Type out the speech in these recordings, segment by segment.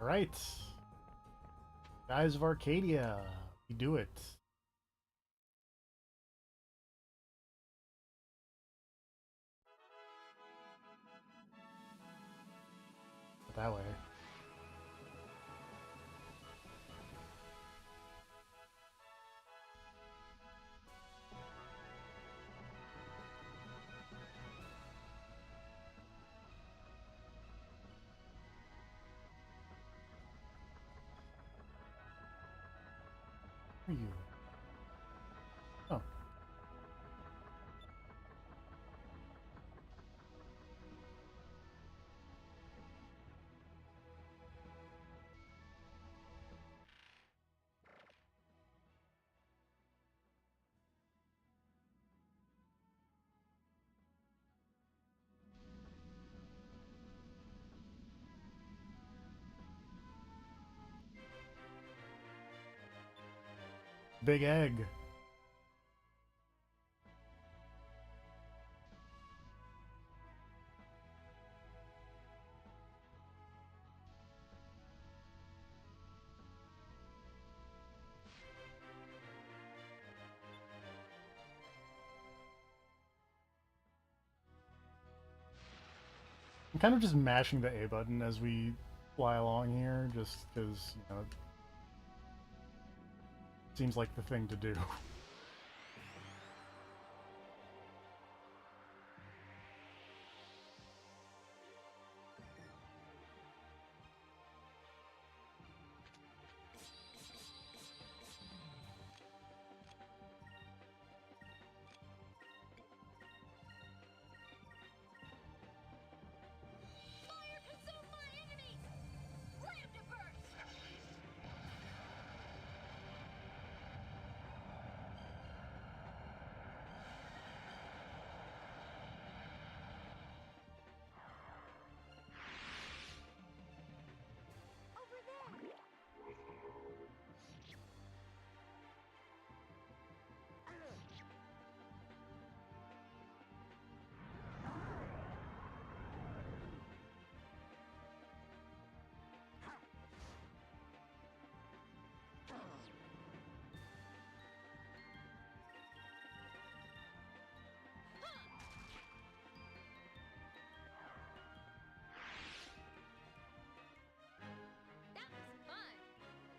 Alright. Guys of Arcadia. We do it. That way. Who are you? Oh. Big egg. I'm kind of just mashing the A button as we fly along here, just because, it seems like the thing to do.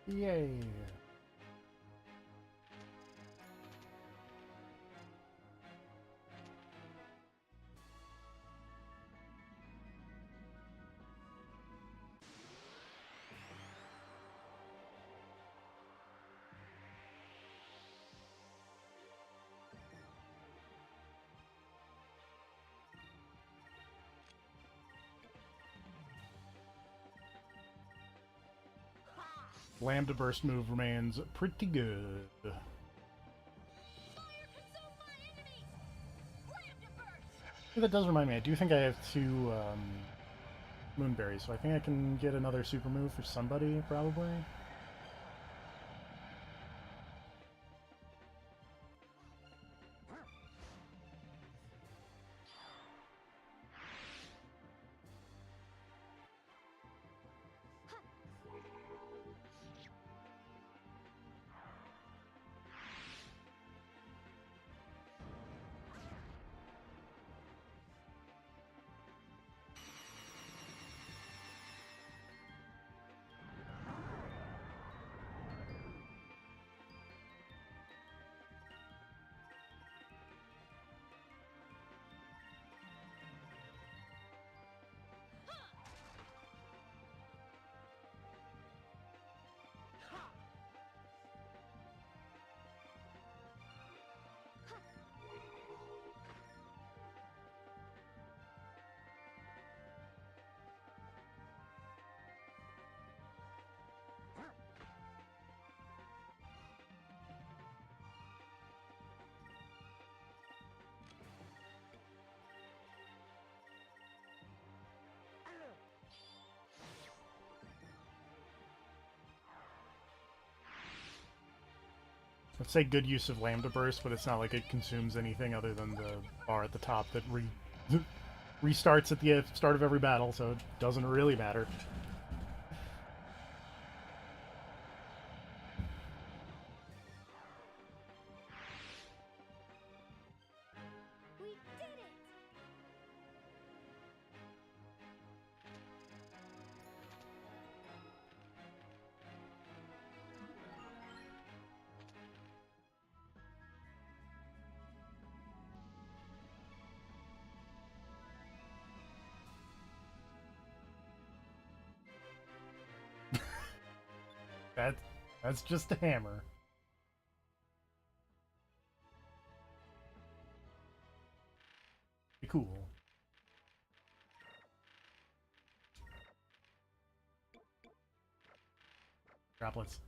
Yay. Lambda burst move remains pretty good. That does remind me, I do think I have two moonberries, so I think I can get another super move for somebody, probably. Let's say good use of Lambda Burst, but it's not like it consumes anything other than the bar at the top that restarts at the start of every battle, so it doesn't really matter. That's just a hammer. Cool. Droplets.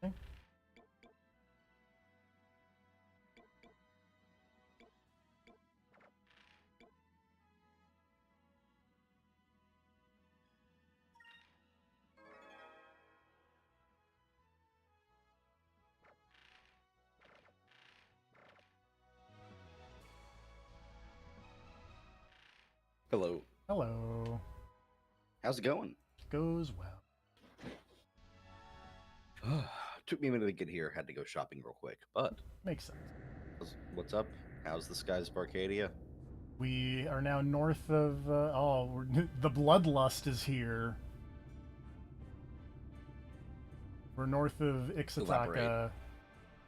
Okay. Hello. Hello. How's it going? Goes well. Took me a minute to get here. Had to go shopping real quick. But Makes sense. what's up? How's the skies of Arcadia? We are now north of. The Bloodlust is here. We're north of Elaborate. Ixataka.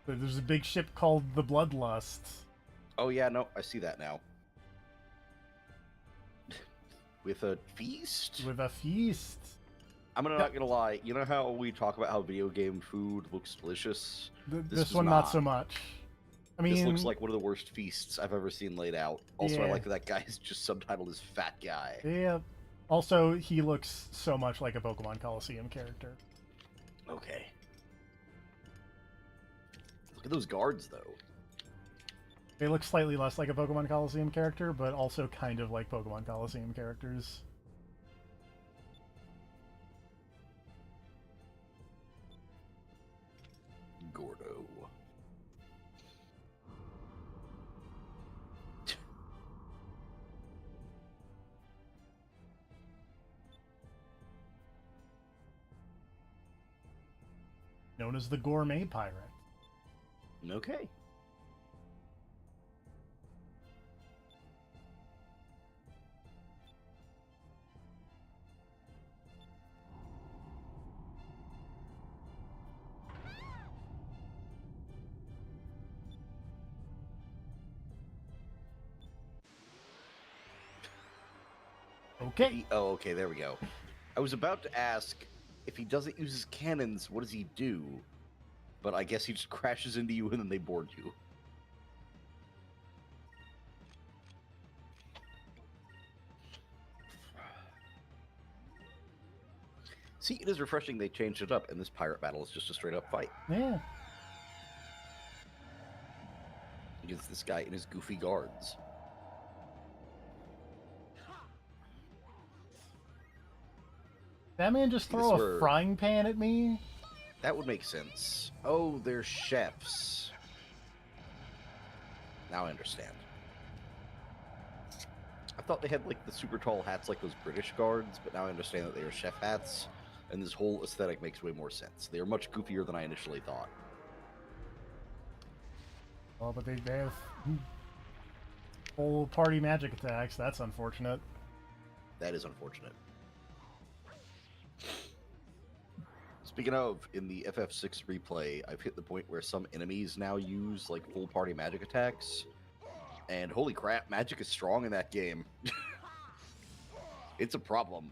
There's a big ship called the Bloodlust. Oh yeah, no, I see that now. With a feast? With a feast. I'm not gonna lie. You know how we talk about how video game food looks delicious? This one not so much. I mean, this looks like one of the worst feasts I've ever seen laid out. Also, yeah. I like that guy is just subtitled as Fat Guy. Yeah. Also, he looks so much like a Pokemon Coliseum character. Okay. Look at those guards, though. They look slightly less like a Pokemon Coliseum character, but also kind of like Pokemon Coliseum characters. Gordo. Known as the Gourmet Pirate. Okay. Okay. Oh, okay, there we go. I was about to ask, if he doesn't use his cannons, what does he do? But I guess he just crashes into you and then they board you. See, it is refreshing they changed it up, and this pirate battle is just a straight-up fight. Yeah. Against this guy and his goofy guards. That man just throw a frying pan at me? That would make sense. Oh, they're chefs. Now I understand. I thought they had, like, the super tall hats like those British guards, but now I understand that they are chef hats, and this whole aesthetic makes way more sense. They are much goofier than I initially thought. Oh, but they have whole party magic attacks. That's unfortunate. That is unfortunate. Speaking of, in the FF6 replay, I've hit the point where some enemies now use, like, full party magic attacks. And holy crap, magic is strong in that game. It's a problem.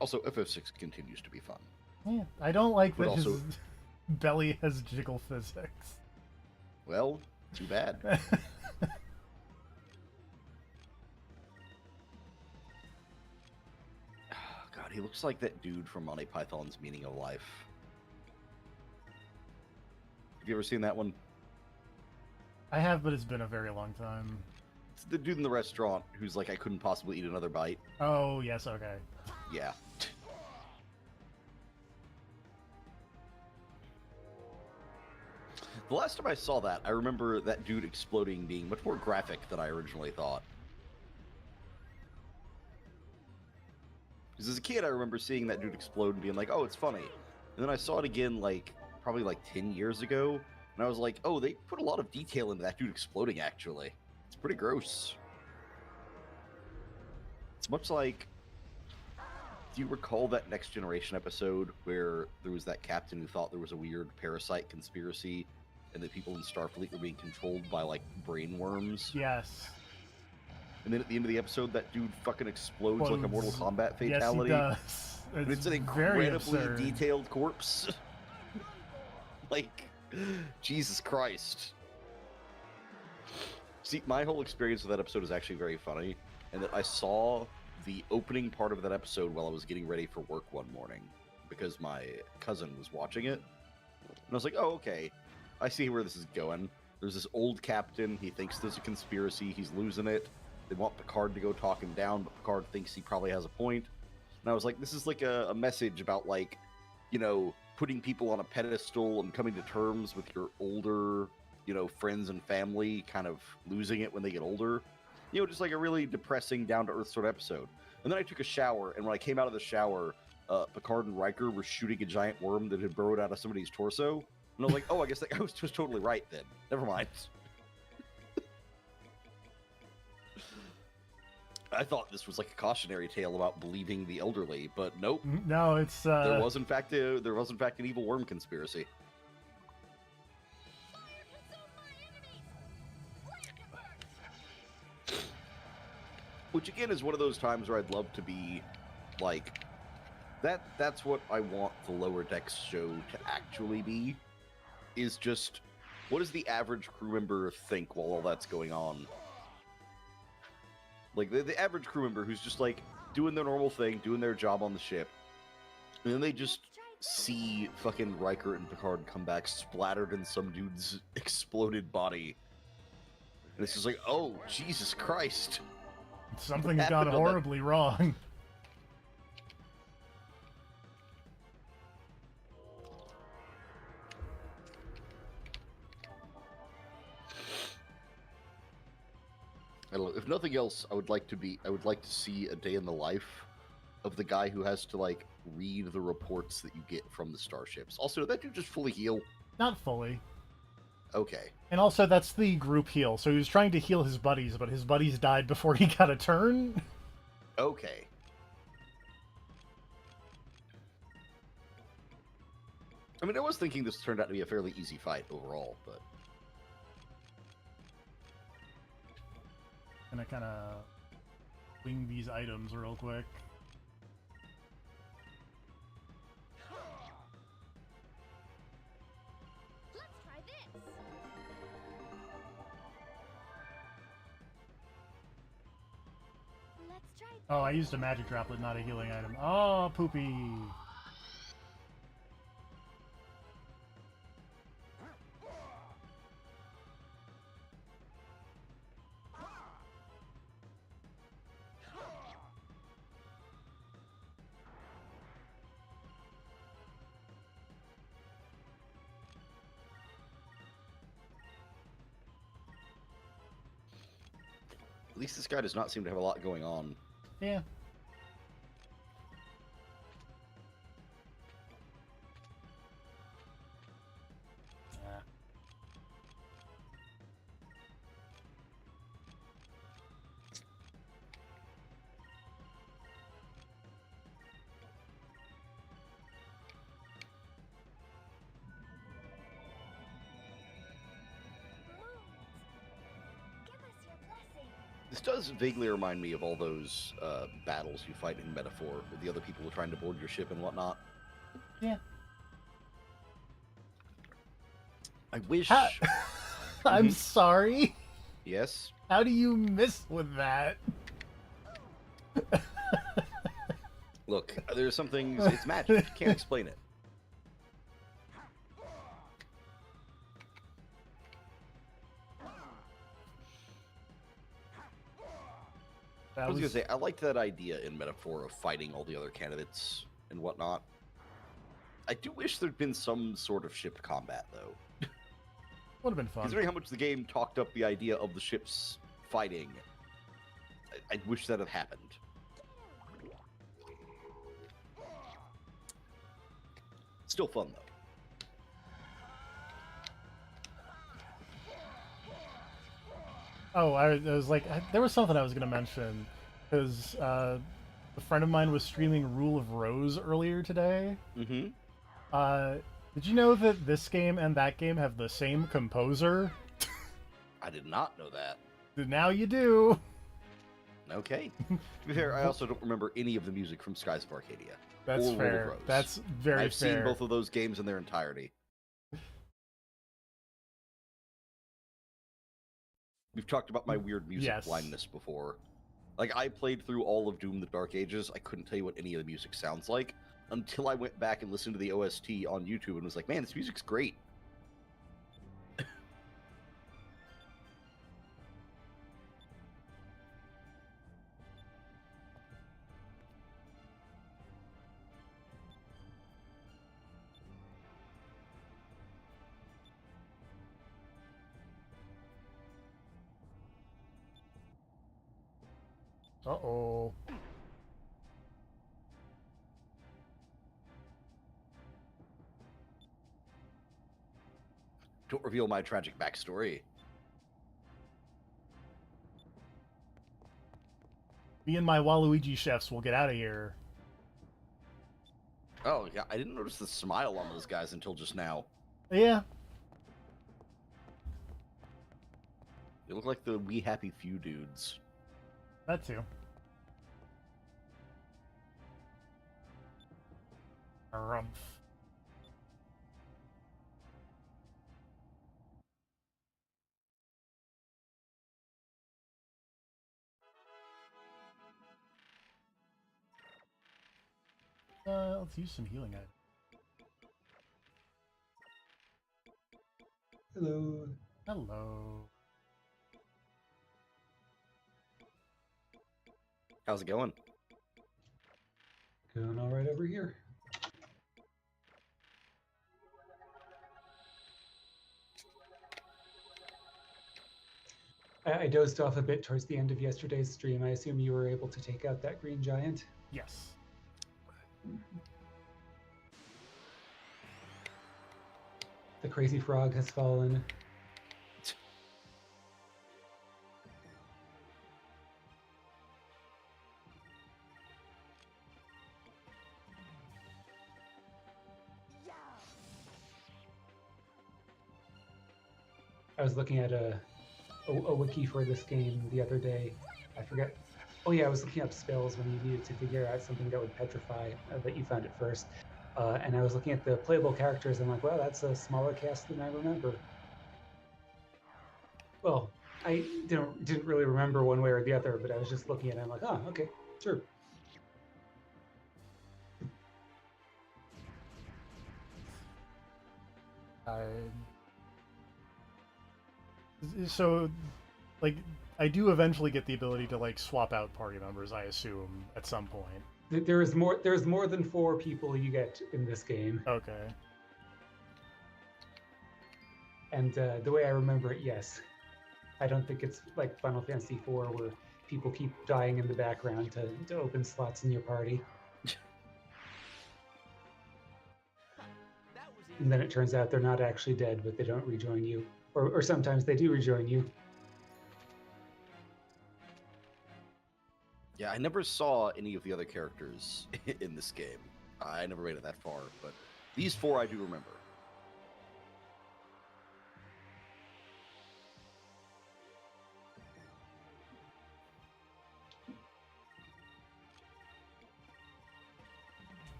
Also, FF6 continues to be fun. Yeah, I don't like But that also- his belly has jiggle physics. Well, too bad. God, he looks like that dude from Monty Python's Meaning of Life. Have you ever seen that one? I have, but it's been a very long time. It's the dude in the restaurant who's like, I couldn't possibly eat another bite. Oh, yes, okay. Yeah. The last time I saw that, I remember that dude exploding being much more graphic than I originally thought. Because as a kid, I remember seeing that dude explode and being like, oh, it's funny. And then I saw it again, like, probably like 10 years ago, and I was like, oh, they put a lot of detail into that dude exploding, actually. It's pretty gross. It's much like, do you recall that Next Generation episode where there was that captain who thought there was a weird parasite conspiracy and that people in Starfleet were being controlled by, like, brain worms? Yes. And then at the end of the episode, that dude fucking explodes like a Mortal Explodes. Kombat Yes, he fatality. does. And it's an very incredibly absurd. detailed corpse. Like, Jesus Christ. See, my whole experience with that episode is actually very funny, and that I saw the opening part of that episode while I was getting ready for work one morning, because my cousin was watching it. And I was like, oh, okay, I see where this is going. There's this old captain, he thinks there's a conspiracy, he's losing it. They want Picard to go talk him down, but Picard thinks he probably has a point. And I was like, this is like a message about, like, you know, putting people on a pedestal and coming to terms with your older, you know, friends and family kind of losing it when they get older. You know, just like a really depressing, down-to-earth sort of episode. And then I took a shower, and when I came out of the shower, Picard and Riker were shooting a giant worm that had burrowed out of somebody's torso. And I was like, oh, I guess that guy was totally right then. Never mind. I thought this was like a cautionary tale about believing the elderly, but nope. No, it's There was in fact an evil worm conspiracy. Which again is one of those times where I'd love to be like that's what I want the Lower Decks show to actually be, is just what does the average crew member think while all that's going on? Like, the average crew member who's just, like, doing their normal thing, doing their job on the ship, and then they just see fucking Riker and Picard come back splattered in some dude's exploded body. And it's just like, oh, Jesus Christ. Something's gone horribly wrong. I don't know, if nothing else, I would like to see a day in the life of the guy who has to, like, read the reports that you get from the starships. Also, did that dude just fully heal? Not fully. Okay. And also, that's the group heal. So he was trying to heal his buddies, but his buddies died before he got a turn. Okay. I mean, I was thinking this turned out to be a fairly easy fight overall, but... Gonna kind of wing these items real quick. Let's try this. Let's try. Oh, I used a magic droplet, not a healing item. Oh, poopy. At least this guy does not seem to have a lot going on. Yeah. This does vaguely remind me of all those battles you fight in Metaphor with the other people trying to board your ship and whatnot. Yeah. I wish... I'm sorry. Yes? How do you miss with that? Look, there's some things... It's magic. You can't explain it. I was gonna say, I liked that idea in Metaphor of fighting all the other candidates and whatnot. I do wish there'd been some sort of ship combat, though. Would have been fun. Considering how much the game talked up the idea of the ships fighting, I wish that had happened. Still fun, though. Oh, I was like, there was something I was gonna mention because a friend of mine was streaming Rule of Rose earlier today. Mm-hmm. Uh, did you know that this game and that game have the same composer? I did not know that. Now you do. Okay. To be fair, I also don't remember any of the music from Skies of Arcadia. That's or Rule of fair. Rose. That's very I've fair. seen both of those games in their entirety. We've talked about my weird music Yes. blindness before. Like, I played through all of Doom the Dark Ages. I couldn't tell you what any of the music sounds like until I went back and listened to the OST on YouTube and was like, man, this music's great. Uh-oh. Don't reveal my tragic backstory. Me and my Waluigi chefs will get out of here. Oh, yeah, I didn't notice the smile on those guys until just now. Yeah. They look like the We Happy Few dudes. That too. Rumph. Let's use some healing items. Hello. Hello. How's it going? Going all right over here. I dozed off a bit towards the end of yesterday's stream. I assume you were able to take out that green giant. Yes. The crazy frog has fallen. I was looking at a wiki for this game the other day. I forget. Oh yeah, I was looking up spells when you needed to figure out something that would petrify, that you found it first. And I was looking at the playable characters. And I'm like, wow, that's a smaller cast than I remember. Well, I didn't really remember one way or the other, but I was just looking at it. I'm like, oh, okay, sure. So, like, I do eventually get the ability to like swap out party members. I assume at some point. There's more than 4 people you get in this game. Okay. And the way I remember it, yes. I don't think it's like Final Fantasy IV where people keep dying in the background to open slots in your party. And then it turns out they're not actually dead, but they don't rejoin you. Or sometimes they do rejoin you. Yeah, I never saw any of the other characters in this game. I never made it that far, but these 4 I do remember.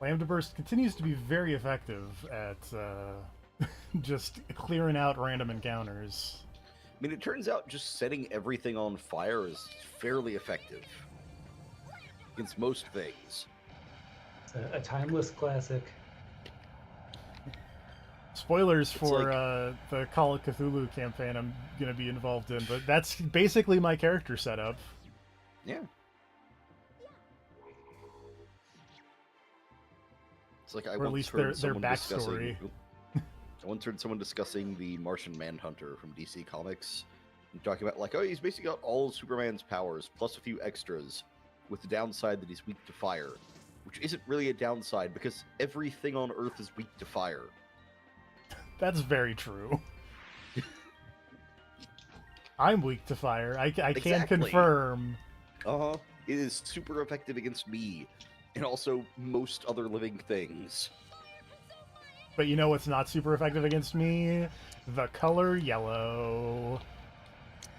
Lambda Burst continues to be very effective at just clearing out random encounters. I mean, it turns out just setting everything on fire is fairly effective against most things. It's a timeless classic. Spoilers It's for like- the Call of Cthulhu campaign I'm going to be involved in, but that's basically my character setup. Yeah. It's like I Or at once least heard their someone backstory. I once heard someone discussing the Martian Manhunter from DC Comics, and talking about like, oh, he's basically got all of Superman's powers plus a few extras, with the downside that he's weak to fire, which isn't really a downside because everything on Earth is weak to fire. That's very true. I'm weak to fire. I can Exactly. confirm. Uh-huh. It is super effective against me, and also most other living things. But you know what's not super effective against me? The color yellow.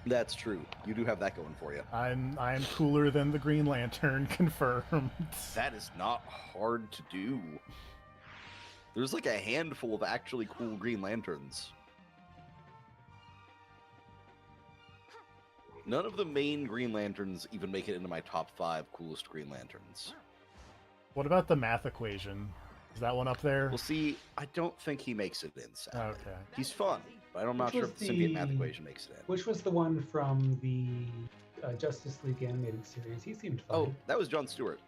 That's true. You do have that going for you. I'm cooler than the Green Lantern, confirmed. That is not hard to do. There's like a handful of actually cool Green Lanterns. None of the main Green Lanterns even make it into my top 5 coolest Green Lanterns. What about the math equation? Is that one up there? Well, see, I don't think he makes it in, sadly. Okay. He's fun, but I'm not Which sure was if the symbiote math the- equation makes it in. Which was the one from the Justice League animated series? He seemed fun. Oh, that was Jon Stewart.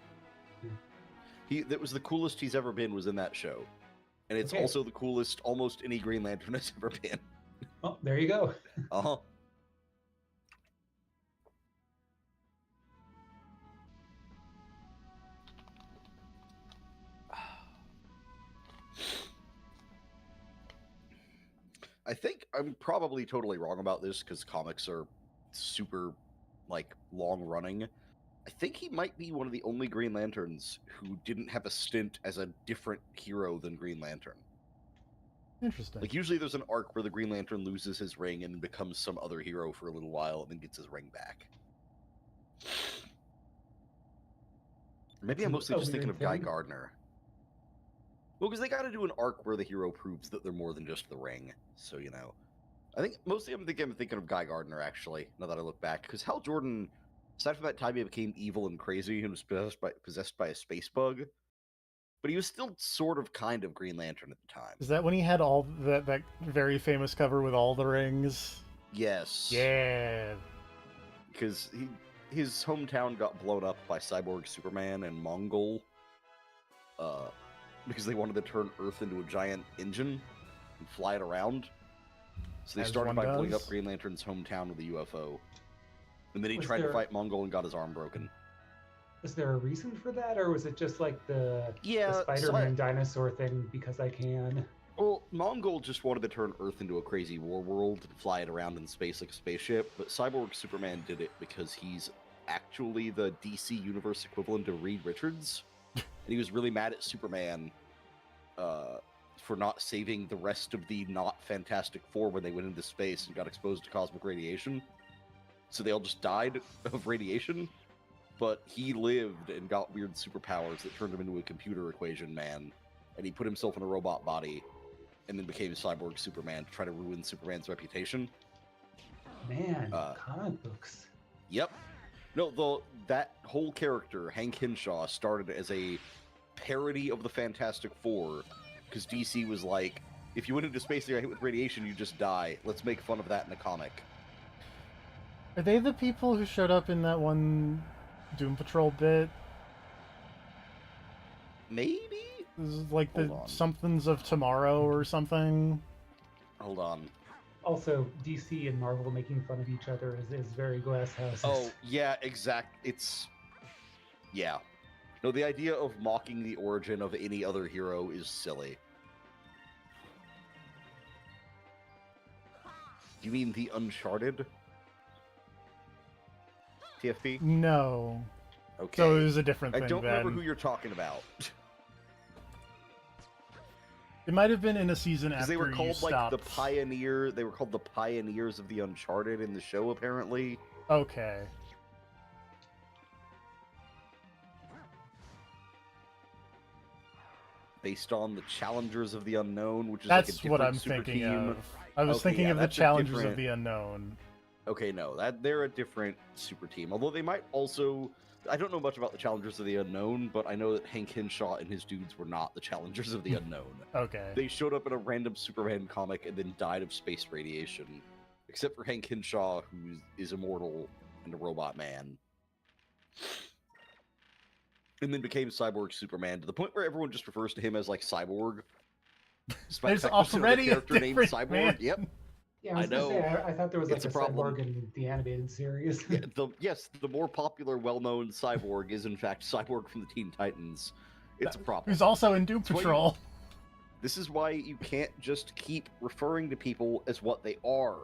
Yeah. That was the coolest he's ever been was in that show. And it's Okay. also the coolest almost any Green Lantern has ever been. Oh, there you go. Uh-huh. I think I'm probably totally wrong about this because comics are super, like, long running. I think he might be one of the only Green Lanterns who didn't have a stint as a different hero than Green Lantern. Interesting. Like, usually there's an arc where the Green Lantern loses his ring and becomes some other hero for a little while and then gets his ring back. Maybe I'm mostly just thinking of Guy Gardner. Well, because they got to do an arc where the hero proves that they're more than just the ring. So, you know. I think mostly I'm thinking of Guy Gardner, actually, now that I look back. Because Hal Jordan, aside from that time he became evil and crazy and was possessed by a space bug, but he was still sort of kind of Green Lantern at the time. Is that when he had all that very famous cover with all the rings? Yes. Yeah. Because his hometown got blown up by Cyborg Superman and Mongol. Because they wanted to turn Earth into a giant engine and fly it around. So they As started one by blowing does. up Green Lantern's hometown with a UFO. And then he Was tried to there- fight Mongol and got his arm broken. Was there a reason for that, or was it just like the Yeah, Spider-Man dinosaur thing because I can? Well, Mongol just wanted to turn Earth into a crazy war world and fly it around in space like a spaceship, but Cyborg Superman did it because he's actually the DC Universe equivalent of Reed Richards. And he was really mad at Superman for not saving the rest of the not Fantastic Four when they went into space and got exposed to cosmic radiation. So they all just died of radiation, but he lived and got weird superpowers that turned him into a computer equation man, and he put himself in a robot body and then became Cyborg Superman to try to ruin Superman's reputation. Man, Uh, comic books. Yep. No, that whole character, Hank Henshaw, started as a parody of the Fantastic Four, because DC was like, if you went into space and got hit with radiation, you just die. Let's make fun of that in a comic. Are they the people who showed up in that one Doom Patrol bit? Maybe? This is like the Hold on. somethings of tomorrow or something. Hold on. Also, DC and Marvel making fun of each other is very glass houses. Oh, yeah, yeah. No, the idea of mocking the origin of any other hero is silly. You mean the Uncharted? TFP? No. Okay. So it was a different I thing don't then. remember who you're talking about. It might have been in a season Because after they were you called like the stopped. Pioneer. They were called the Pioneers of the Uncharted in the show, apparently. Okay. Based on the Challengers of the Unknown, which is That's like a what different I'm super thinking team. of. I was Okay, thinking yeah, of the that's a Challengers different- of the Unknown. Okay, no, they're a different super team. Although they might also, I don't know much about the Challengers of the Unknown, but I know that Hank Henshaw and his dudes were not the Challengers of the Unknown. Okay. They showed up in a random Superman comic and then died of space radiation. Except for Hank Henshaw, who is immortal and a robot man. And then became Cyborg Superman to the point where everyone just refers to him as like Cyborg. Despite There's the fact there's another already a character named different Cyborg. man. Yep. Yeah, I was I gonna say, know. I thought there was like It's a a problem. cyborg in the animated series. Yeah, the more popular, well-known Cyborg is in fact Cyborg from the Teen Titans. It's a problem. Who's also in Doom That's why you- Patrol. This is why you can't just keep referring to people as what they are.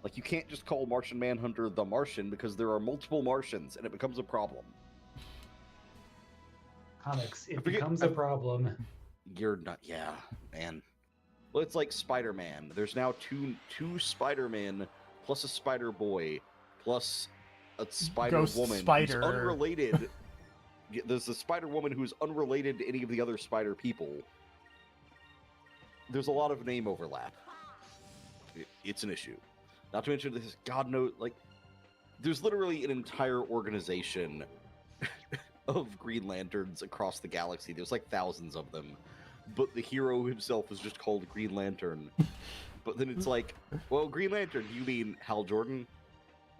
Like, you can't just call Martian Manhunter the Martian because there are multiple Martians, and it becomes a problem. Comics, it forget- becomes a problem. You're not... Yeah, man. Well, it's like Spider-Man. There's now two Spider-Men, plus a Spider-Boy, plus a Spider-Woman who's Spider. unrelated. There's a Spider-Woman who's unrelated to any of the other Spider people. There's a lot of name overlap. It's an issue. Not to mention this, God knows, like, there's literally an entire organization of Green Lanterns across the galaxy. There's like thousands of them. But the hero himself is just called Green Lantern. But then it's like, well, Green Lantern, do you mean Hal Jordan?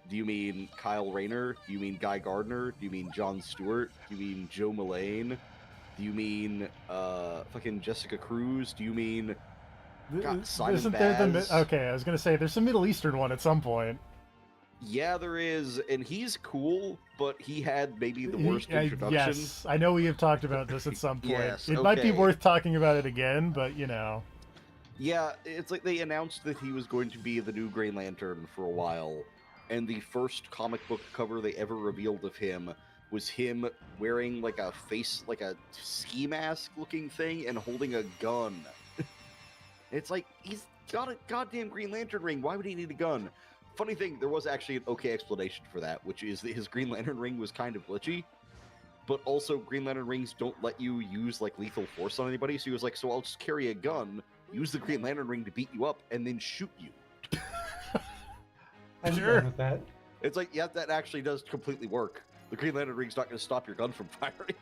Do you mean Kyle Rayner? Do you mean Guy Gardner? Do you mean Jon Stewart? Do you mean Joe Mullane? Do you mean fucking Jessica Cruz? Do you mean Simon Isn't there Baz? okay, I was gonna say there's a Middle Eastern one at some point. Yeah, there is, and he's cool, but he had maybe the worst introduction. Yes, I know we have talked about this at some point. Yes, It might be okay. worth talking about it again, but you know. Yeah, it's like they announced that he was going to be the new Green Lantern for a while, and the first comic book cover they ever revealed of him was him wearing like a ski mask looking thing and holding a gun. It's like, he's got a goddamn Green Lantern ring. Why would he need a gun? Funny thing, there was actually an okay explanation for that, which is that his Green Lantern ring was kind of glitchy, but also Green Lantern rings don't let you use like lethal force on anybody, so he was like, so I'll just carry a gun, use the Green Lantern ring to beat you up, and then shoot you. I'm Sure. done with that. It's like, yeah, that actually does completely work. The Green Lantern ring's not going to stop your gun from firing.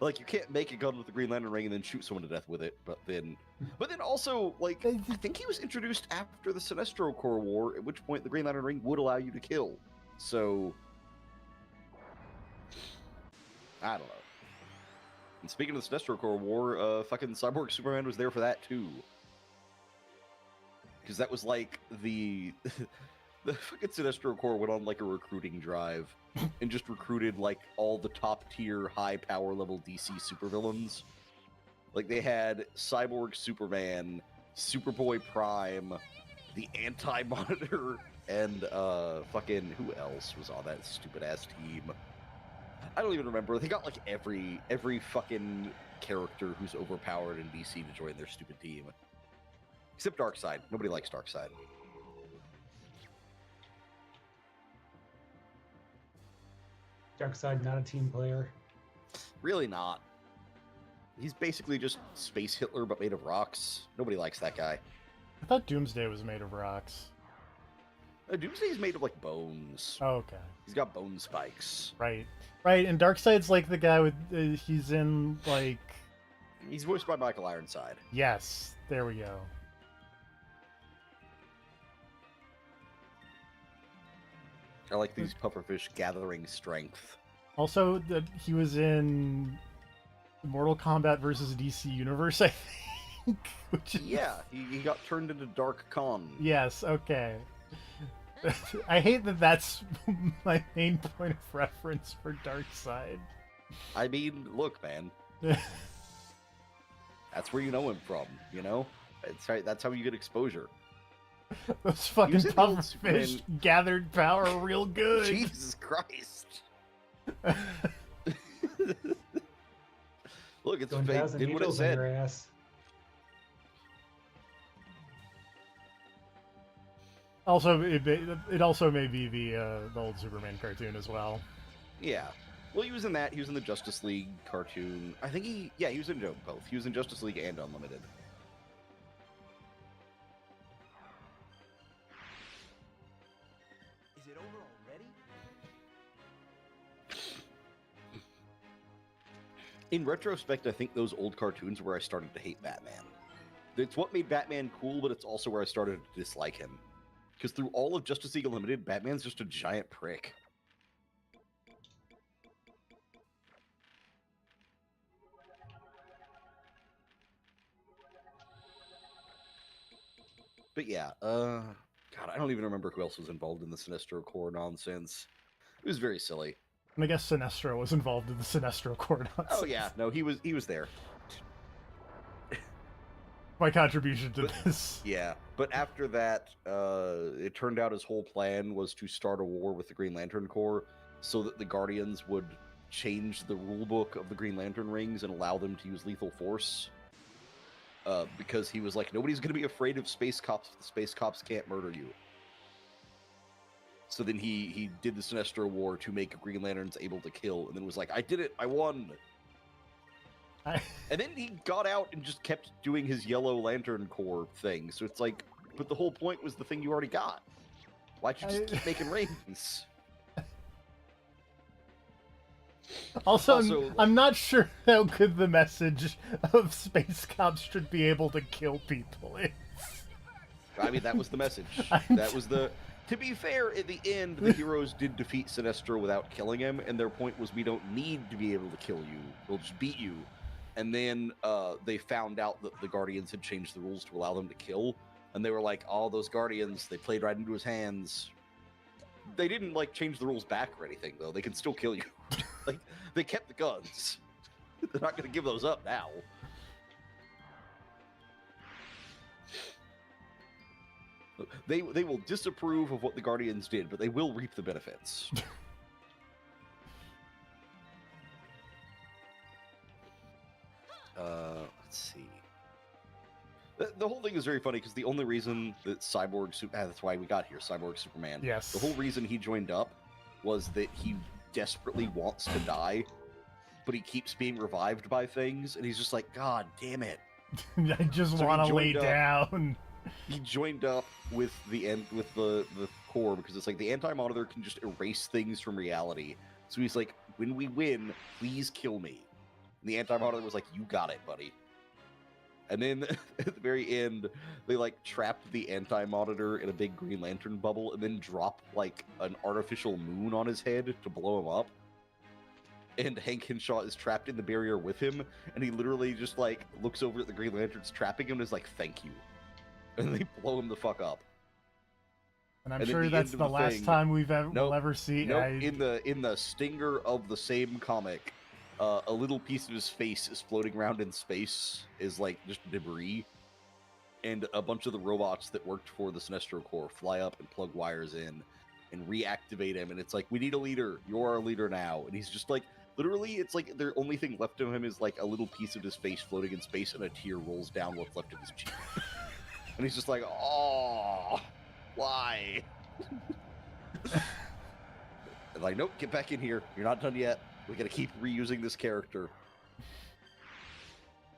Like, you can't make a gun with the Green Lantern ring and then shoot someone to death with it, but then also, like, I think he was introduced after the Sinestro Corps War, at which point the Green Lantern ring would allow you to kill. So, I don't know. And speaking of the Sinestro Corps War, fucking Cyborg Superman was there for that too. Because that was like the fucking Sinestro Corps went on like a recruiting drive and just recruited like all the top tier high power level DC supervillains. Like they had Cyborg Superman, Superboy Prime, the Anti-Monitor, and fucking who else was on that stupid ass team? I don't even remember. They got like every fucking character who's overpowered in DC to join their stupid team. Except Darkseid. Nobody likes Darkseid. Darkseid, not a team player. Really not. He's basically just Space Hitler, but made of rocks. Nobody likes that guy. I thought Doomsday was made of rocks. Doomsday's made of, like, bones. Oh, okay. He's got bone spikes. Right. Right, and Darkseid's like the guy with... he's in, like... He's voiced by Michael Ironside. Yes, there we go. I like these pufferfish gathering strength. Also, that he was in Mortal Kombat versus DC Universe, I think. Which is... Yeah, he got turned into Dark Khan. Yes, okay. I hate that that's my main point of reference for Darkseid. I mean, look, man. That's where you know him from, you know? That's how you get exposure. Those fucking Use it, old pufferfish Superman. gathered power real good. Jesus Christ. Look, it's Going fake. 1,000 Did what it needles in your said. ass. Also, it also may be the old Superman cartoon as well. Yeah. Well, he was in that. He was in the Justice League cartoon. I think he was in both. He was in Justice League and Unlimited. Is it over already? In retrospect, I think those old cartoons were where I started to hate Batman. It's what made Batman cool, but it's also where I started to dislike him. Because through all of Justice League Unlimited, Batman's just a giant prick. But yeah, God, I don't even remember who else was involved in the Sinestro Corps nonsense. It was very silly. And I guess Sinestro was involved in the Sinestro Corps nonsense. Oh yeah, no, he was there. my contribution to But- this. Yeah, but after that, it turned out his whole plan was to start a war with the Green Lantern Corps so that the Guardians would change the rulebook of the Green Lantern rings and allow them to use lethal force. Because he was like, nobody's going to be afraid of space cops if the space cops can't murder you. So then he did the Sinestro War to make Green Lanterns able to kill, and then was like, I did it, I won. And then he got out and just kept doing his Yellow Lantern Corps thing. So it's like, but the whole point was the thing you already got. Why'd you just keep making rings? Also, I'm not sure how good the message of space cops should be able to kill people is. I mean, that was the message. That was the... To be fair, at the end, the heroes did defeat Sinestro without killing him, and their point was we don't need to be able to kill you. We'll just beat you. And then they found out that the Guardians had changed the rules to allow them to kill, and they were like, oh, those Guardians, they played right into his hands. They didn't, like, change the rules back or anything, though. They can still kill you. Like, they kept the guns. They're not going to give those up now. They will disapprove of what the Guardians did, but they will reap the benefits. Let's see. The whole thing is very funny because the only reason that that's why we got here, Cyborg Superman. Yes. The whole reason he joined up was that he desperately wants to die, but he keeps being revived by things, and he's just like, God damn it. I just So he want to lay joined up. down. He joined up with the core because it's like the Anti-Monitor can just erase things from reality. So he's like, when we win, please kill me. And the Anti-Monitor was like, you got it, buddy. And then at the very end, they like trapped the Anti-Monitor in a big Green Lantern bubble and then dropped like an artificial moon on his head to blow him up. And Hank Henshaw is trapped in the barrier with him, and he literally just like looks over at the Green Lanterns trapping him and is like, thank you. And they blow him the fuck up. And I'm And at sure the that's end the of the last thing- time we'll Nope. ever see. Nope, in the stinger of the same comic, a little piece of his face is floating around in space, is like just debris, and a bunch of the robots that worked for the Sinestro Corps fly up and plug wires in and reactivate him, and it's like, we need a leader, you're our leader now, and he's just like, literally, it's like the only thing left of him is like a little piece of his face floating in space, and a tear rolls down what's left of his cheek. And he's just like, oh, why? And like, nope, get back in here. You're not done yet. We gotta keep reusing this character.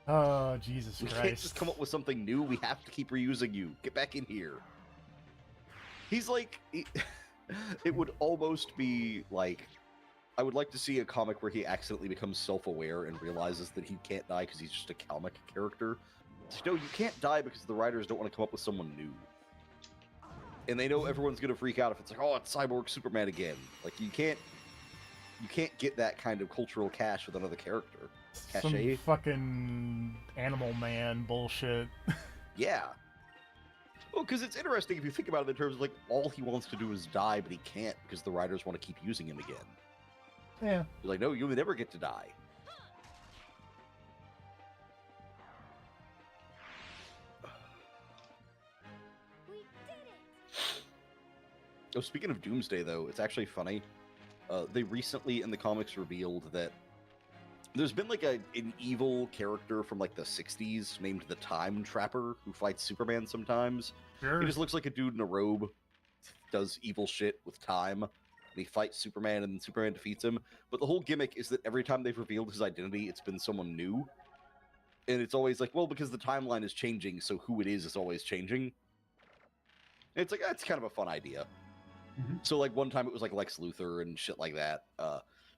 Oh, Jesus We Christ. can't just come up with something new. We have to keep reusing you. Get back in here. He's like, it would almost be like, I would like to see a comic where he accidentally becomes self-aware and realizes that he can't die because he's just a comic character. So, no, you can't die because the writers don't want to come up with someone new. And they know everyone's gonna freak out if it's like, oh, it's Cyborg Superman again. Like, you can't get that kind of cultural cash with another character. Some Cachet. fucking Animal Man bullshit. Yeah. Well, because it's interesting if you think about it in terms of like all he wants to do is die, but he can't because the writers want to keep using him again. Yeah. You're like, no, you'll never get to die. We did it! Oh, speaking of Doomsday, though, it's actually funny. They recently in the comics revealed that there's been like an evil character from like the 60s named the Time Trapper who fights Superman sometimes. Sure. He just looks like a dude in a robe, does evil shit with time, and he fights Superman, and Superman defeats him. But the whole gimmick is that every time they've revealed his identity, it's been someone new. And it's always like, well, because the timeline is changing, so who it is always changing. And it's like, that's kind of a fun idea. Mhm. So, like, one time it was like Lex Luthor and shit like that.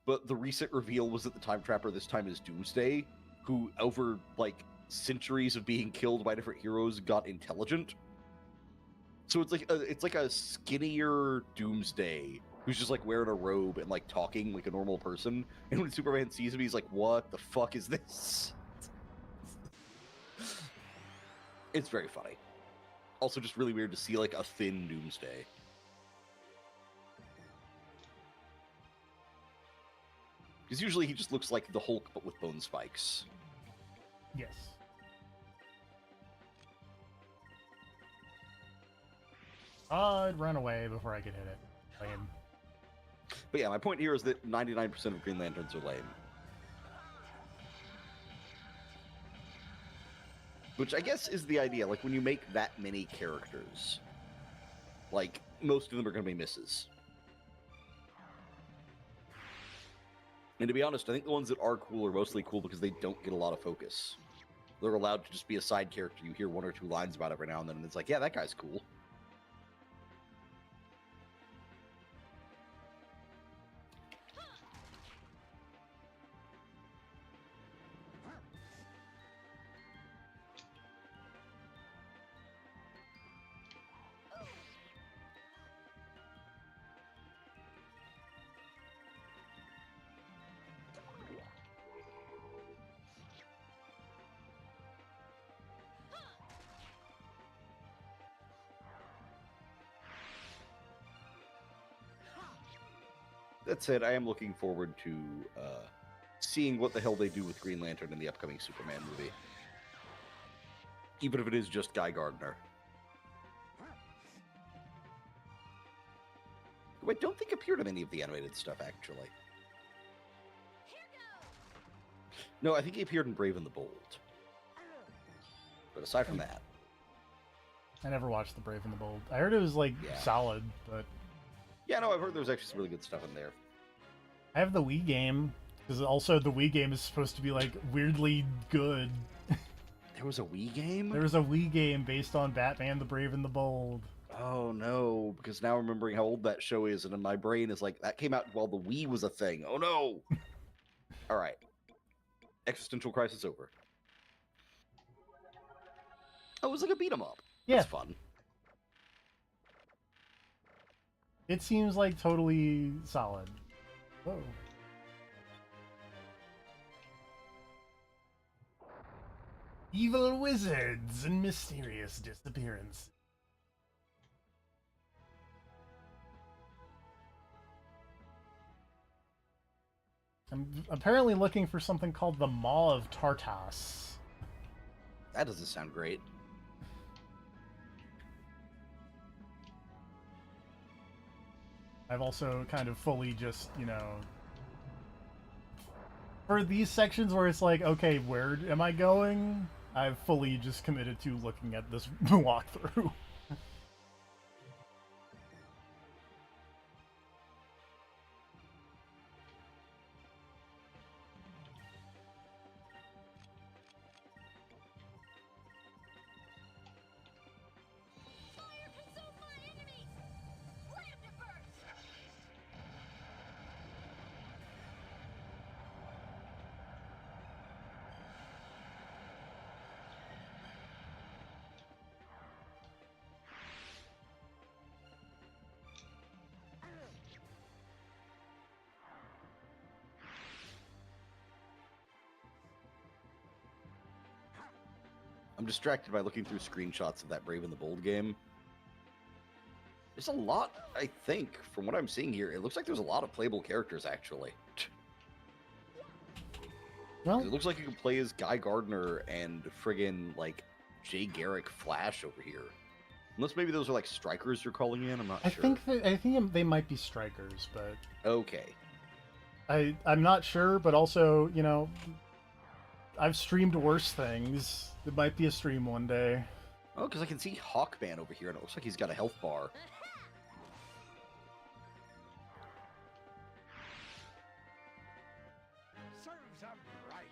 But the recent reveal was that the Time Trapper this time is Doomsday, who, over, like, centuries of being killed by different heroes, got intelligent. So it's like a skinnier Doomsday who's just like wearing a robe and like talking like a normal person. And when Superman sees him, he's like, "What the fuck is this?" It's very funny. Also, just really weird to see like a thin Doomsday. Because usually he just looks like the Hulk but with bone spikes. Yes. It ran away before I could hit it. Lame. But yeah, my point here is that 99% of Green Lanterns are lame. Which I guess is the idea. Like, when you make that many characters, like, most of them are going to be misses. And to be honest, I think the ones that are cool are mostly cool because they don't get a lot of focus. They're allowed to just be a side character. You hear one or two lines about every now and then, and it's like, yeah, that guy's cool. That said, I am looking forward to seeing what the hell they do with Green Lantern in the upcoming Superman movie. Even if it is just Guy Gardner. Who I don't think appeared in any of the animated stuff, actually. No, I think he appeared in Brave and the Bold. But aside from that... I never watched The Brave and the Bold. I heard it was, like, Yeah. solid, but... Yeah, no, I've heard there's actually some really good stuff in there. I have the Wii game, because also the Wii game is supposed to be, like, weirdly good. There was a Wii game? There was a Wii game based on Batman the Brave and the Bold. Oh no, because now remembering how old that show is, and in my brain is like, that came out while the Wii was a thing. Oh no! Alright. Existential crisis over. Oh, it was like a beat 'em up. Yeah. That's fun. It seems like totally solid. Whoa. Evil wizards and mysterious disappearance. I'm apparently looking for something called the Maw of Tartas. That doesn't sound great. I've also kind of fully just, you know... For these sections where it's like, okay, where am I going? I've fully just committed to looking at this walkthrough. Fire consume my enemies! Slam to burst! I'm distracted by looking through screenshots of that Brave and the Bold game. There's a lot, I think, from what I'm seeing here. It looks like there's a lot of playable characters, actually. Well, It looks like you can play as Guy Gardner and friggin', like, Jay Garrick Flash over here. Unless maybe those are, like, strikers you're calling in, I'm not I sure. think they might be strikers, but Okay. I'm not sure. But also, you know, I've streamed worse things. It might be a stream one day. Oh, because I can see Hawkman over here, and it looks like he's got a health bar. Serves 'em right.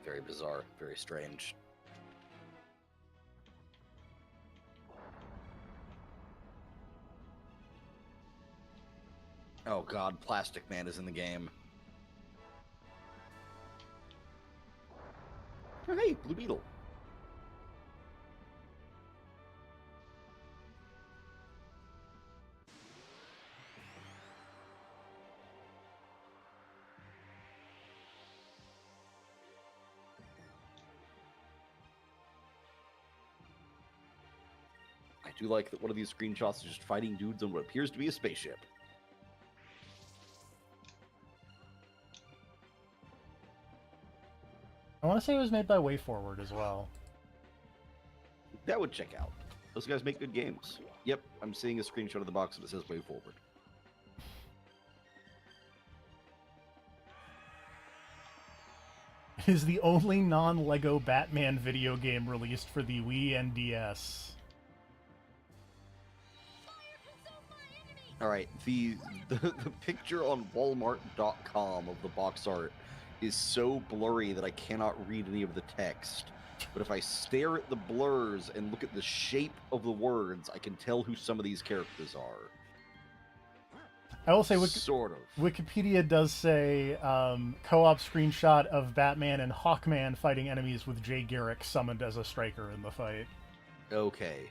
Very bizarre, very strange. Oh god, Plastic Man is in the game. Oh, hey, Blue Beetle. I do like that one of these screenshots is just fighting dudes on what appears to be a spaceship. I want to say it was made by WayForward as well. That would check out. Those guys make good games. Yep, I'm seeing a screenshot of the box and it says Way Forward. It is the only non-Lego Batman video game released for the Wii and DS. All right, the picture on Walmart.com of the box art is so blurry that I cannot read any of the text. But if I stare at the blurs and look at the shape of the words, I can tell who some of these characters are. I will say, Sort of. Wikipedia does say co-op screenshot of Batman and Hawkman fighting enemies with Jay Garrick summoned as a striker in the fight. Okay.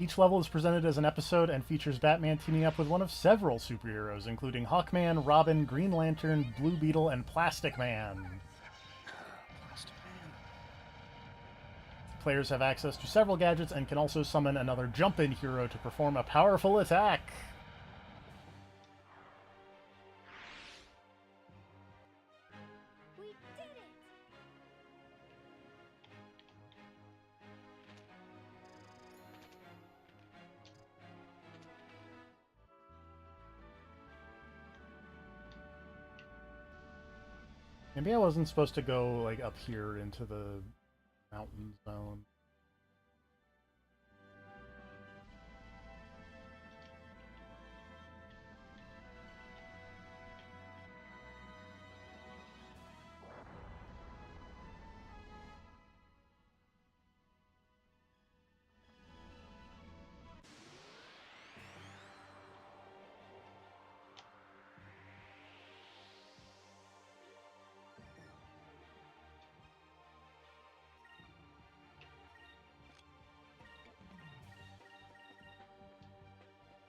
Each level is presented as an episode and features Batman teaming up with one of several superheroes, including Hawkman, Robin, Green Lantern, Blue Beetle, and Plastic Man. Players have access to several gadgets and can also summon another jump-in hero to perform a powerful attack. We did it! Maybe I wasn't supposed to go, like, up here into the mountain zone.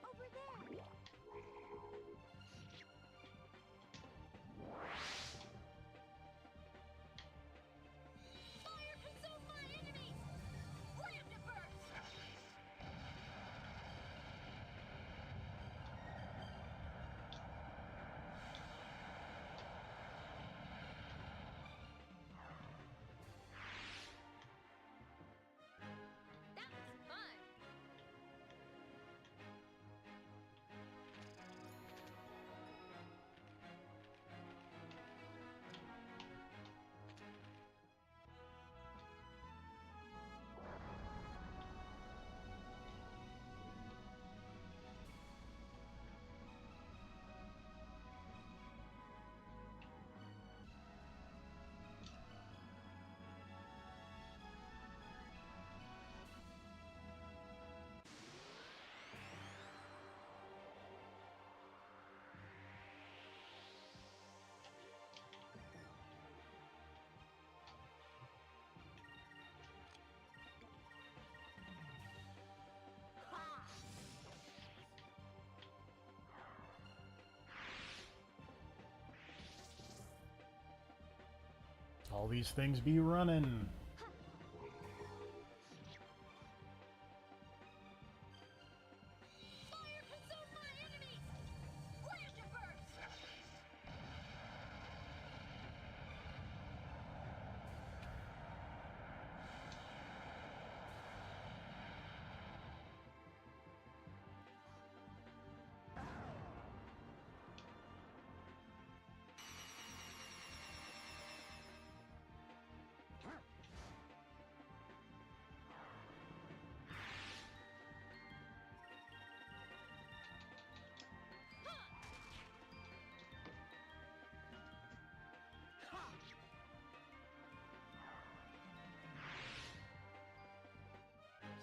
Over there! Fire consume my enemies! Flametiverse! That was fun! All these things be running. Fire consume my enemies! Flametiverse!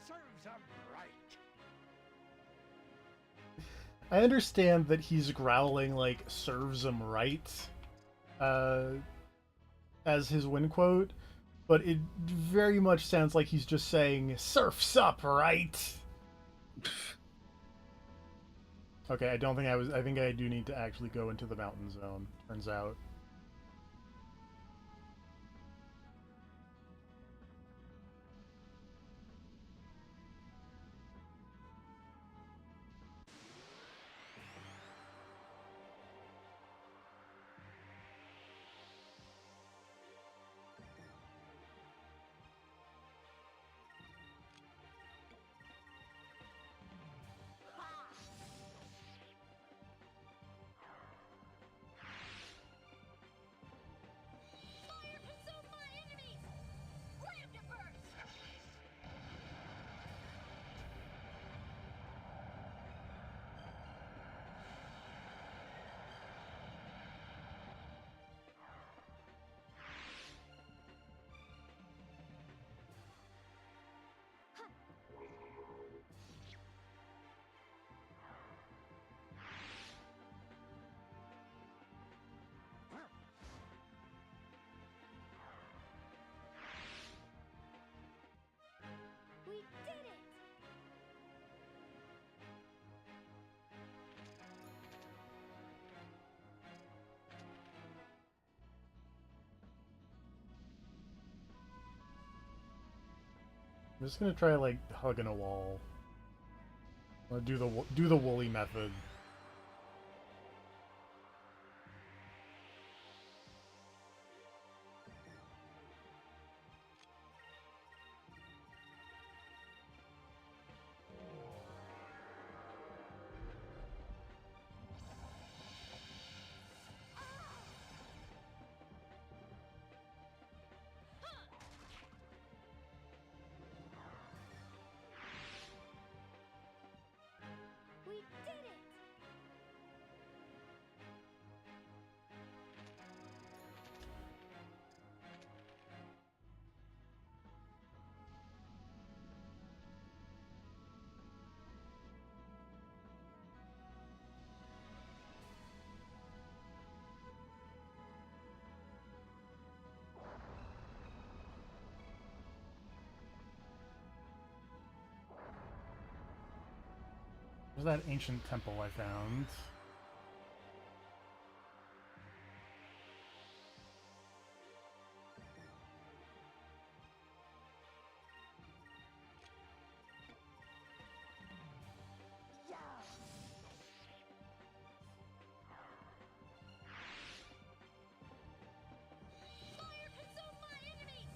Serves 'em right. I understand that he's growling like serves him right as his win quote, but it very much sounds like he's just saying surf's up, right? Okay, I think I do need to actually go into the mountain zone, turns out. I'm just gonna try like hugging a wall. Or do the woolly method. We did it! There's that ancient temple I found. Fire consume my enemies!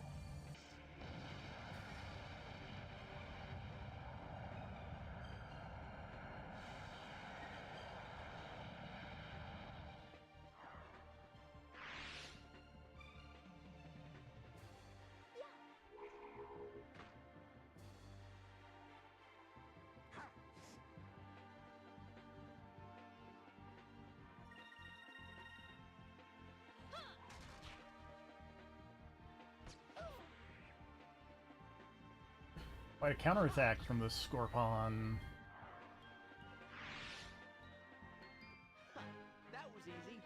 Quite a counterattack from the Scorpion. That was easy.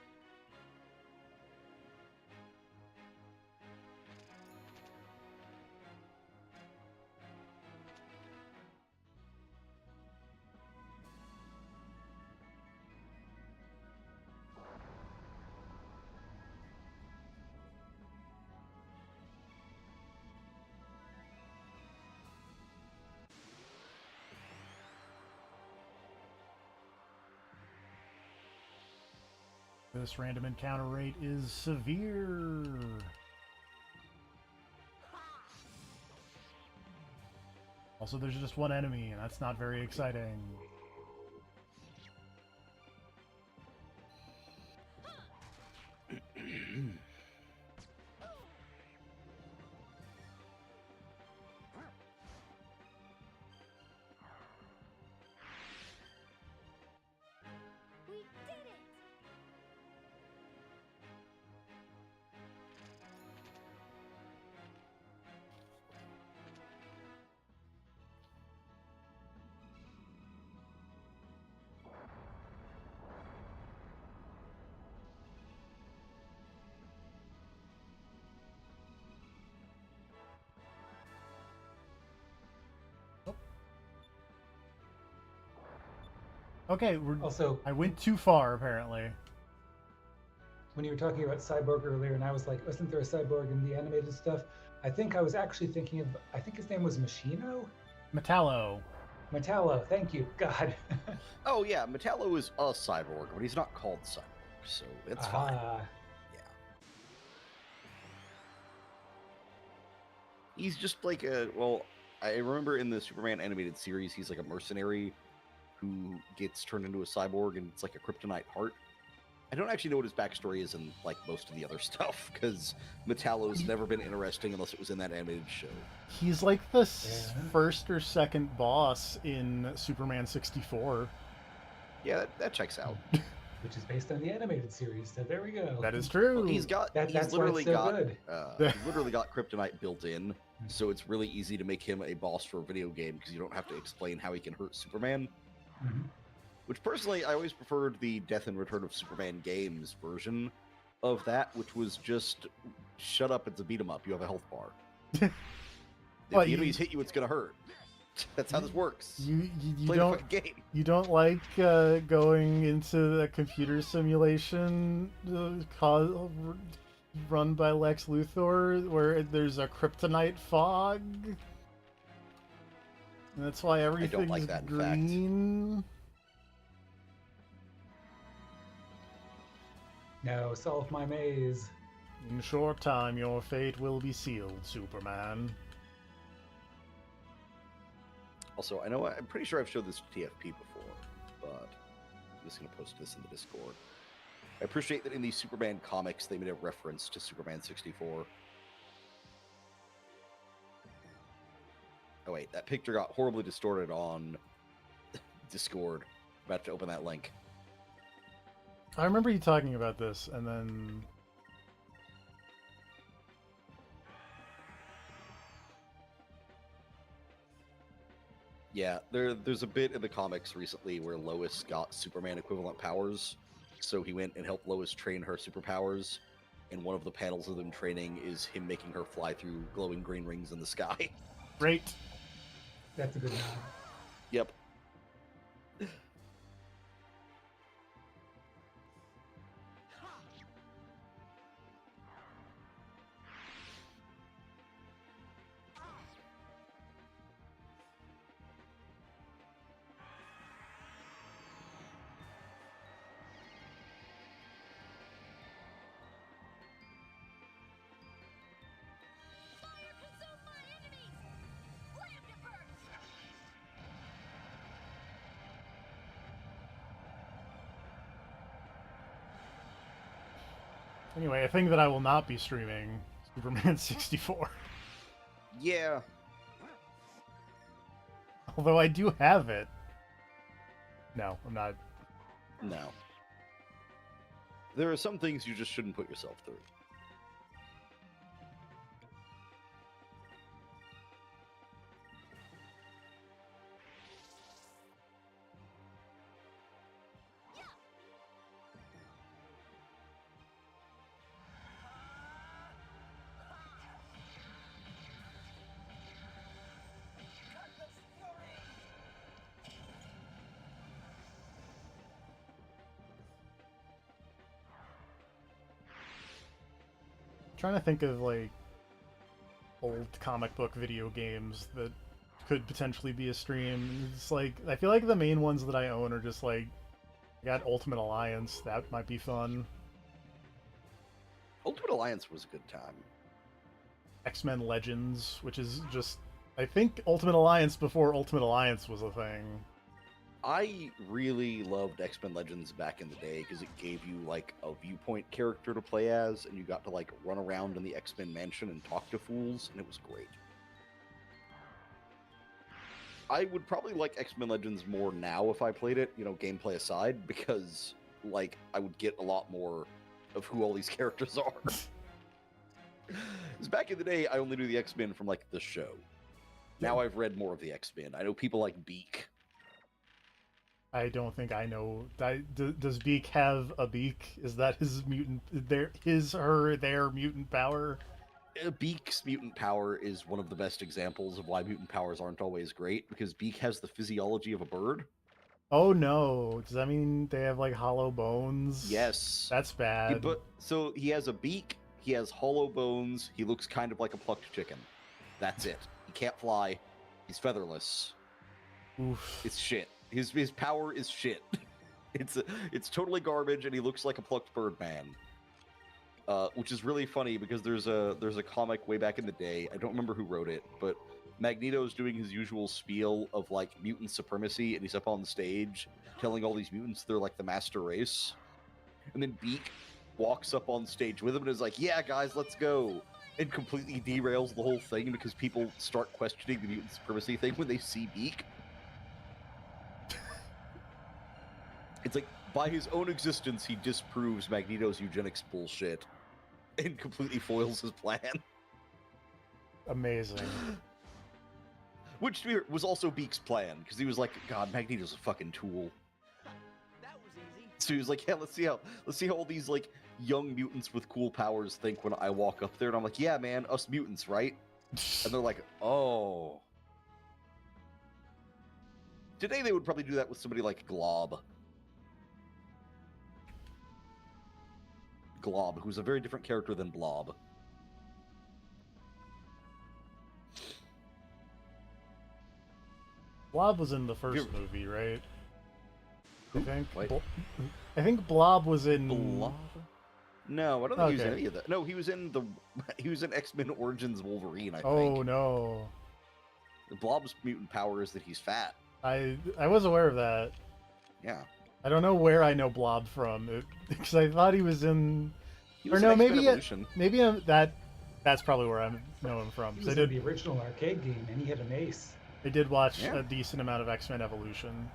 This random encounter rate is severe. Also, there's just one enemy, and that's not very exciting. We did it! Okay, Also, I went too far, apparently. when you were talking about Cyborg earlier, and I was like, wasn't there a Cyborg in the animated stuff? I think I was actually thinking of, I think his name was Machino? Metallo. Metallo, thank you. God. Oh yeah, Metallo is a cyborg, but he's not called cyborg, so it's fine. Ah, Yeah. He's just like a I remember in the Superman animated series, he's like a mercenary who gets turned into a cyborg, and it's like a kryptonite heart. I don't actually know what his backstory is in like most of the other stuff, because Metallo's never been interesting unless it was in that animated show. He's like the Yeah. first or second boss in Superman 64. Yeah, that checks out. which is based on the animated series, so there we go. That is true. Well, he's That's why it's literally so got good. he's literally got kryptonite built in, so it's really easy to make him a boss for a video game because you don't have to explain how he can hurt Superman. Mhm. Which personally, I always preferred the Death and Return of Superman games version of that, which was just shut up, it's a beat 'em up. You have a health bar. If Well, the enemies hit you, it's gonna hurt. That's how this works. You Play the don't fucking game. you don't like going into the computer simulation run by Lex Luthor where there's a kryptonite fog? That's why everything's like that, in fact. green. No, solve my maze. In short time, your fate will be sealed, Superman. Also, I'm pretty sure I've showed this to TFP before, but I'm just going to post this in the Discord. I appreciate that in the Superman comics, they made a reference to Superman 64. Oh wait, that picture got horribly distorted on Discord. About to open that link. I remember you talking about this, and then... Yeah, there's a bit in the comics recently where Lois got Superman equivalent powers, so he went and helped Lois train her superpowers, and one of the panels of them training is him making her fly through glowing green rings in the sky. Great. That's a good nod. Yep. Fire consume my enemies! Flame to burst! Anyway, a thing that I will not be streaming, Superman 64. Yeah. Although I do have it. No, I'm not. No. There are some things you just shouldn't put yourself through. Trying to think of like old comic book video games that could potentially be a stream. It's like I feel like the main ones that I own are just like I got Ultimate Alliance. That might be fun. Ultimate Alliance was a good time. X-Men Legends, which is just I think Ultimate Alliance before Ultimate Alliance was a thing. I really loved X-Men Legends back in the day because it gave you like a viewpoint character to play as, and you got to like run around in the X-Men mansion and talk to fools, and it was great. I would probably like X-Men Legends more now if I played it, gameplay aside, because like I would get a lot more of who all these characters are. Because back in the day, I only knew the X-Men from like the show. Now I've read more of the X-Men. I know people like Beak. I don't think I know. Does Beak have a beak? Is that his mutant? Their mutant power? Beak's mutant power is one of the best examples of why mutant powers aren't always great, because Beak has the physiology of a bird. Oh no! Does that mean they have like hollow bones? Yes. That's bad. So he has a beak, he has hollow bones, he looks kind of like a plucked chicken. That's it. He can't fly, he's featherless. Oof. It's shit. His power is shit. It's totally garbage, and he looks like a plucked bird man. Which is really funny because there's a comic way back in the day. I don't remember who wrote it, but Magneto's doing his usual spiel of like mutant supremacy, and he's up on the stage telling all these mutants they're like the master race. And then Beak walks up on stage with him and is like, "Yeah, guys, let's go," and completely derails the whole thing because people start questioning the mutant supremacy thing when they see Beak. It's like, by his own existence, he disproves Magneto's eugenics bullshit and completely foils his plan. Amazing. Which to me was also Beak's plan, because he was like, God, Magneto's a fucking tool. That was easy. So he was like, yeah, let's see how all these like young mutants with cool powers think when I walk up there. And I'm like, yeah, man, us mutants, right? And they're like, oh. Today they would probably do that with somebody like Glob. Glob, who's a very different character than Blob. Blob was in the first You're- movie, right? I think. Wait. I think Blob was in. Blob? No, I don't think he was in Okay. any of that. No, he was in the he was in X-Men Origins Wolverine, I Oh think. no, The Blob's mutant power is that he's fat. I was aware of that. Yeah. I don't know where I know Blob from, because I thought he was in. He Or was no, in X-Men maybe Evolution. that's probably where I know him from. He 'Cause was I in did the original arcade game, and he had an ace. I did watch Yeah. a decent amount of X-Men Evolution.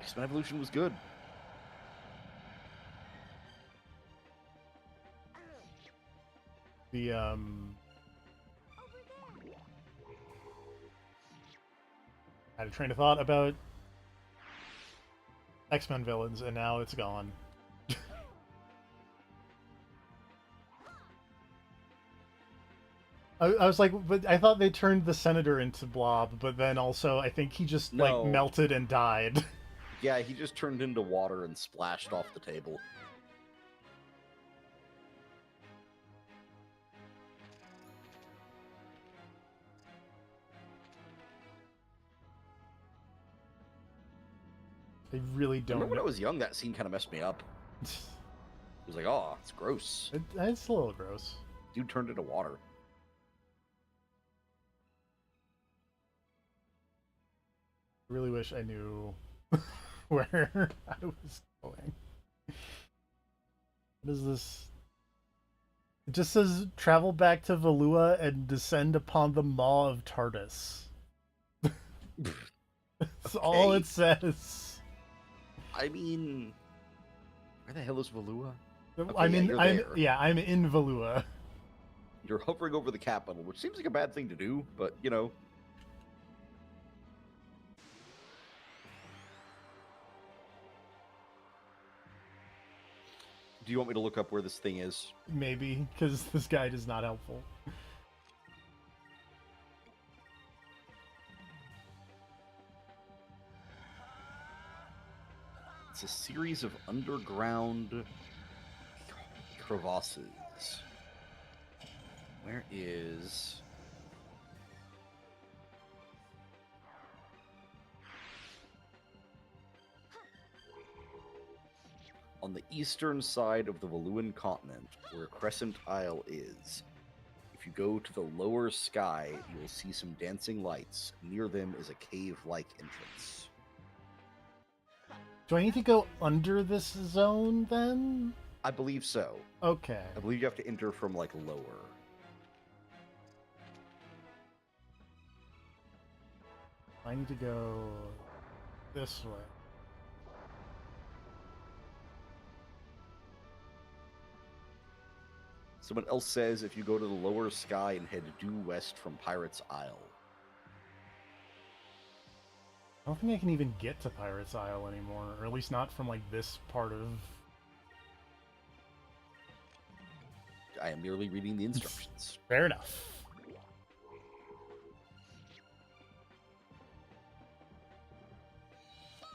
X-Men Evolution was good. The I had a train of thought about X-Men villains, and now it's gone. I was like, but I thought they turned the Senator into Blob, but then also I think he just No. like melted and died. Yeah, he just turned into water and splashed off the table. They really I don't. remember when I was young, that scene kind of messed me up. It was like, oh, it's gross. It's a little gross. Dude turned into water. I really wish I knew where I was going. What is this? It just says travel back to Valua and descend upon the maw of Tardis. That's all Okay. it says. I mean, where the hell is Valua? I yeah, mean, you're I'm there. yeah, I'm in Valua. You're hovering over the capital, which seems like a bad thing to do, but you know. Do you want me to look up where this thing is? Maybe because this guide is not helpful. It's a series of underground crevasses. Where is... On the eastern side of the Valuan continent, where Crescent Isle is, if you go to the lower sky, you will see some dancing lights. Near them is a cave-like entrance. Do I need to go under this zone then? I believe so. Okay. I believe you have to enter from, like, lower. I need to go this way. Someone else says if you go to the lower sky and head due west from Pirate's Isle. I don't think I can even get to Pirate's Isle anymore, or at least not from like this part of. I am merely reading the instructions. Fair enough.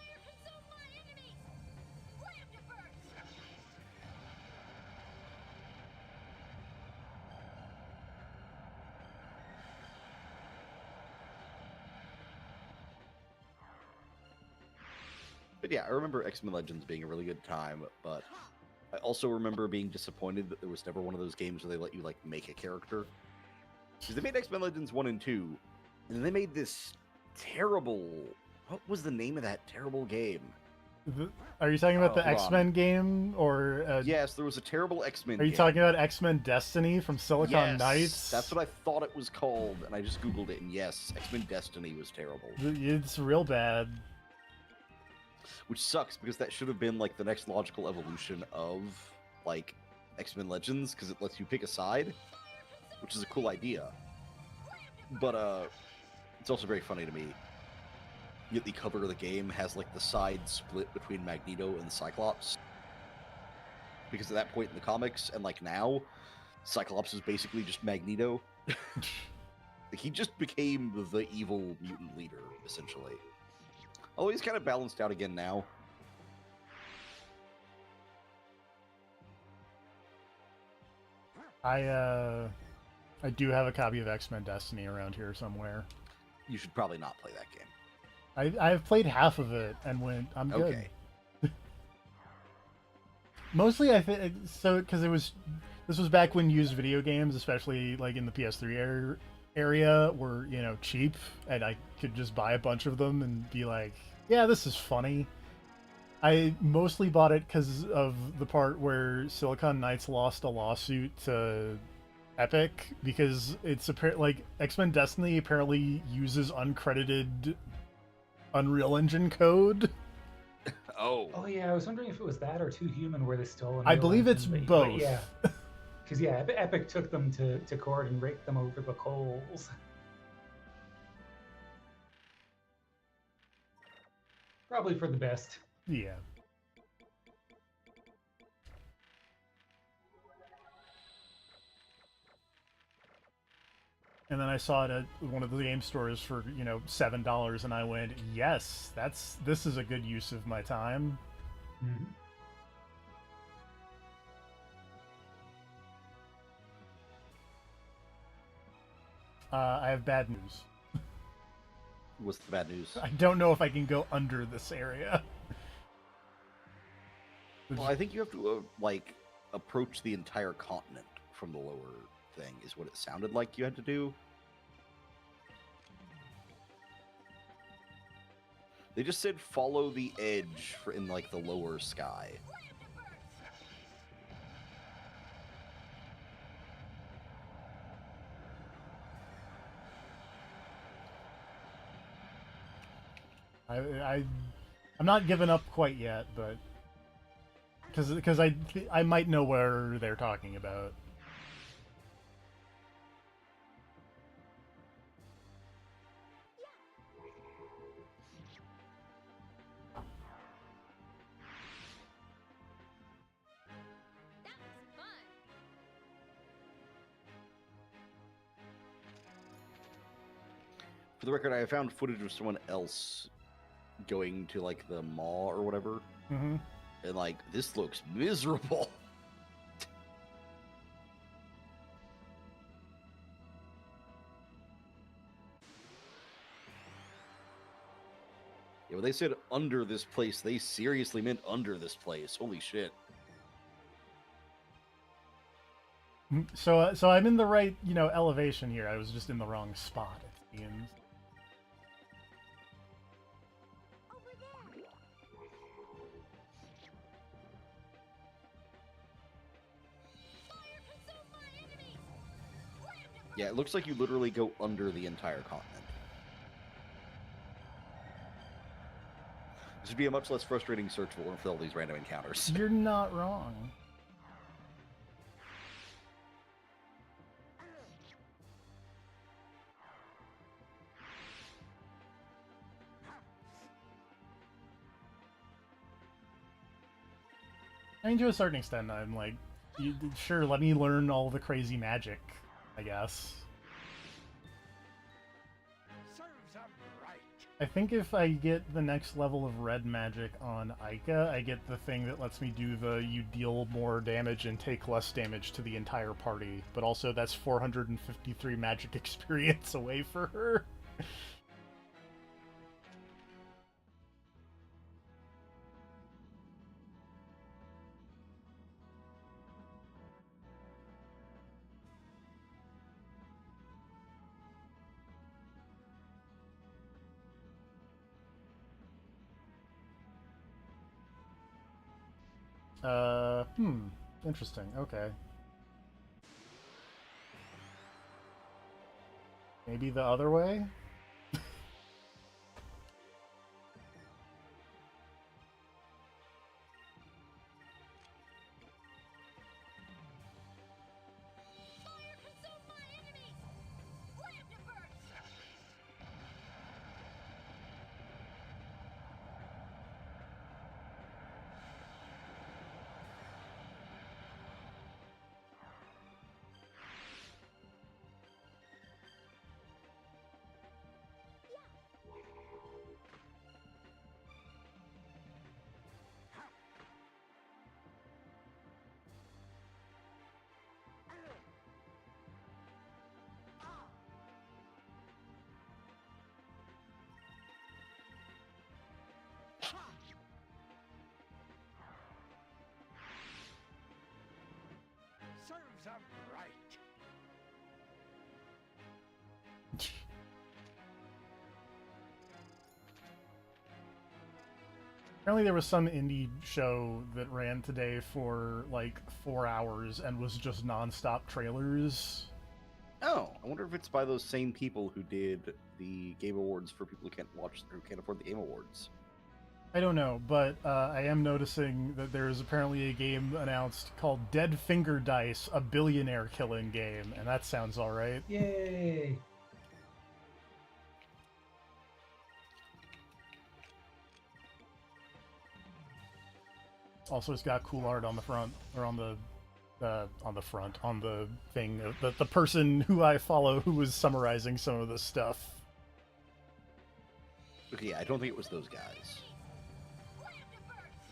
Consume my enemies! Slam to burst! But yeah, I remember X-Men Legends being a really good time, but I also remember being disappointed that there was never one of those games where they let you, like, make a character. Because they made X-Men Legends 1 and 2, and then they made this terrible... What was the name of that terrible game? Are you talking about the hold on. X-Men game, or Yes, there was a terrible X-Men are you game. talking about X-Men Destiny from Silicon Yes, Knights? that's what I thought it was called, and I just googled it, and yes, X-Men Destiny was terrible. It's real bad. Which sucks, because that should have been, like, the next logical evolution of, like, X-Men Legends, because it lets you pick a side, which is a cool idea. But, it's also very funny to me. Yet the cover of the game has, like, the side split between Magneto and Cyclops. Because at that point in the comics, and, like, now, Cyclops is basically just Magneto. Like, he just became the evil mutant leader, essentially. Although he's kind of balanced out again now. I do have a copy of X-Men Destiny around here somewhere. You should probably not play that game. I've played half of it and went, I'm good. Okay. Mostly, I think so because this was back when used video games, especially like in the PS3 area, were cheap, and I could just buy a bunch of them and be like, yeah, this is funny. I mostly bought it because of the part where Silicon Knights lost a lawsuit to Epic because it's like X-Men Destiny apparently uses uncredited Unreal Engine code. Oh. Oh yeah, I was wondering if it was that or Too Human where they stole I Unreal believe it's Engine, both. But yeah, because yeah, Epic took them to court and raked them over the coals. Probably for the best. Yeah. And then I saw it at one of the game stores for $7, and I went, yes, this is a good use of my time. Mhm. I have bad news. What's the bad news? I don't know if I can go under this area. Well, I think you have to like approach the entire continent from the lower thing. Is what it sounded like you had to do. They just said follow the edge in like the lower sky. I'm not giving up quite yet, but because I might know where they're talking about. That was fun. For the record, I found footage of someone else going to like the mall or whatever, Mm-hmm. and like this looks miserable. Yeah, when they said under this place, they seriously meant under this place. Holy shit. So I'm in the right elevation here. I was just in the wrong spot. It seems. Over there. Fire consume my enemies. Flame devour. Yeah, it looks like you literally go under the entire continent. This would be a much less frustrating search for all these random encounters. You're not wrong. I mean, to a certain extent, I'm like, sure, let me learn all the crazy magic, I guess. Serves 'em right. I think if I get the next level of red magic on Ica, I get the thing that lets me do you deal more damage and take less damage to the entire party. But also, that's 453 magic experience away for her. Interesting. Okay. Maybe the other way? Fire consume my enemies. Flame devour. Serves 'em right. Apparently there was some indie show that ran today for like 4 hours and was just non-stop trailers. Oh, I wonder if it's by those same people who did the Game Awards for people who can't afford the Game Awards. I don't know, but I am noticing that there is apparently a game announced called Dead Finger Dice, a billionaire killing game, and that sounds alright. Yay! Also, it's got cool art on the front, or on the front, on the thing. The person who I follow who was summarizing some of this stuff. Okay, yeah, I don't think it was those guys.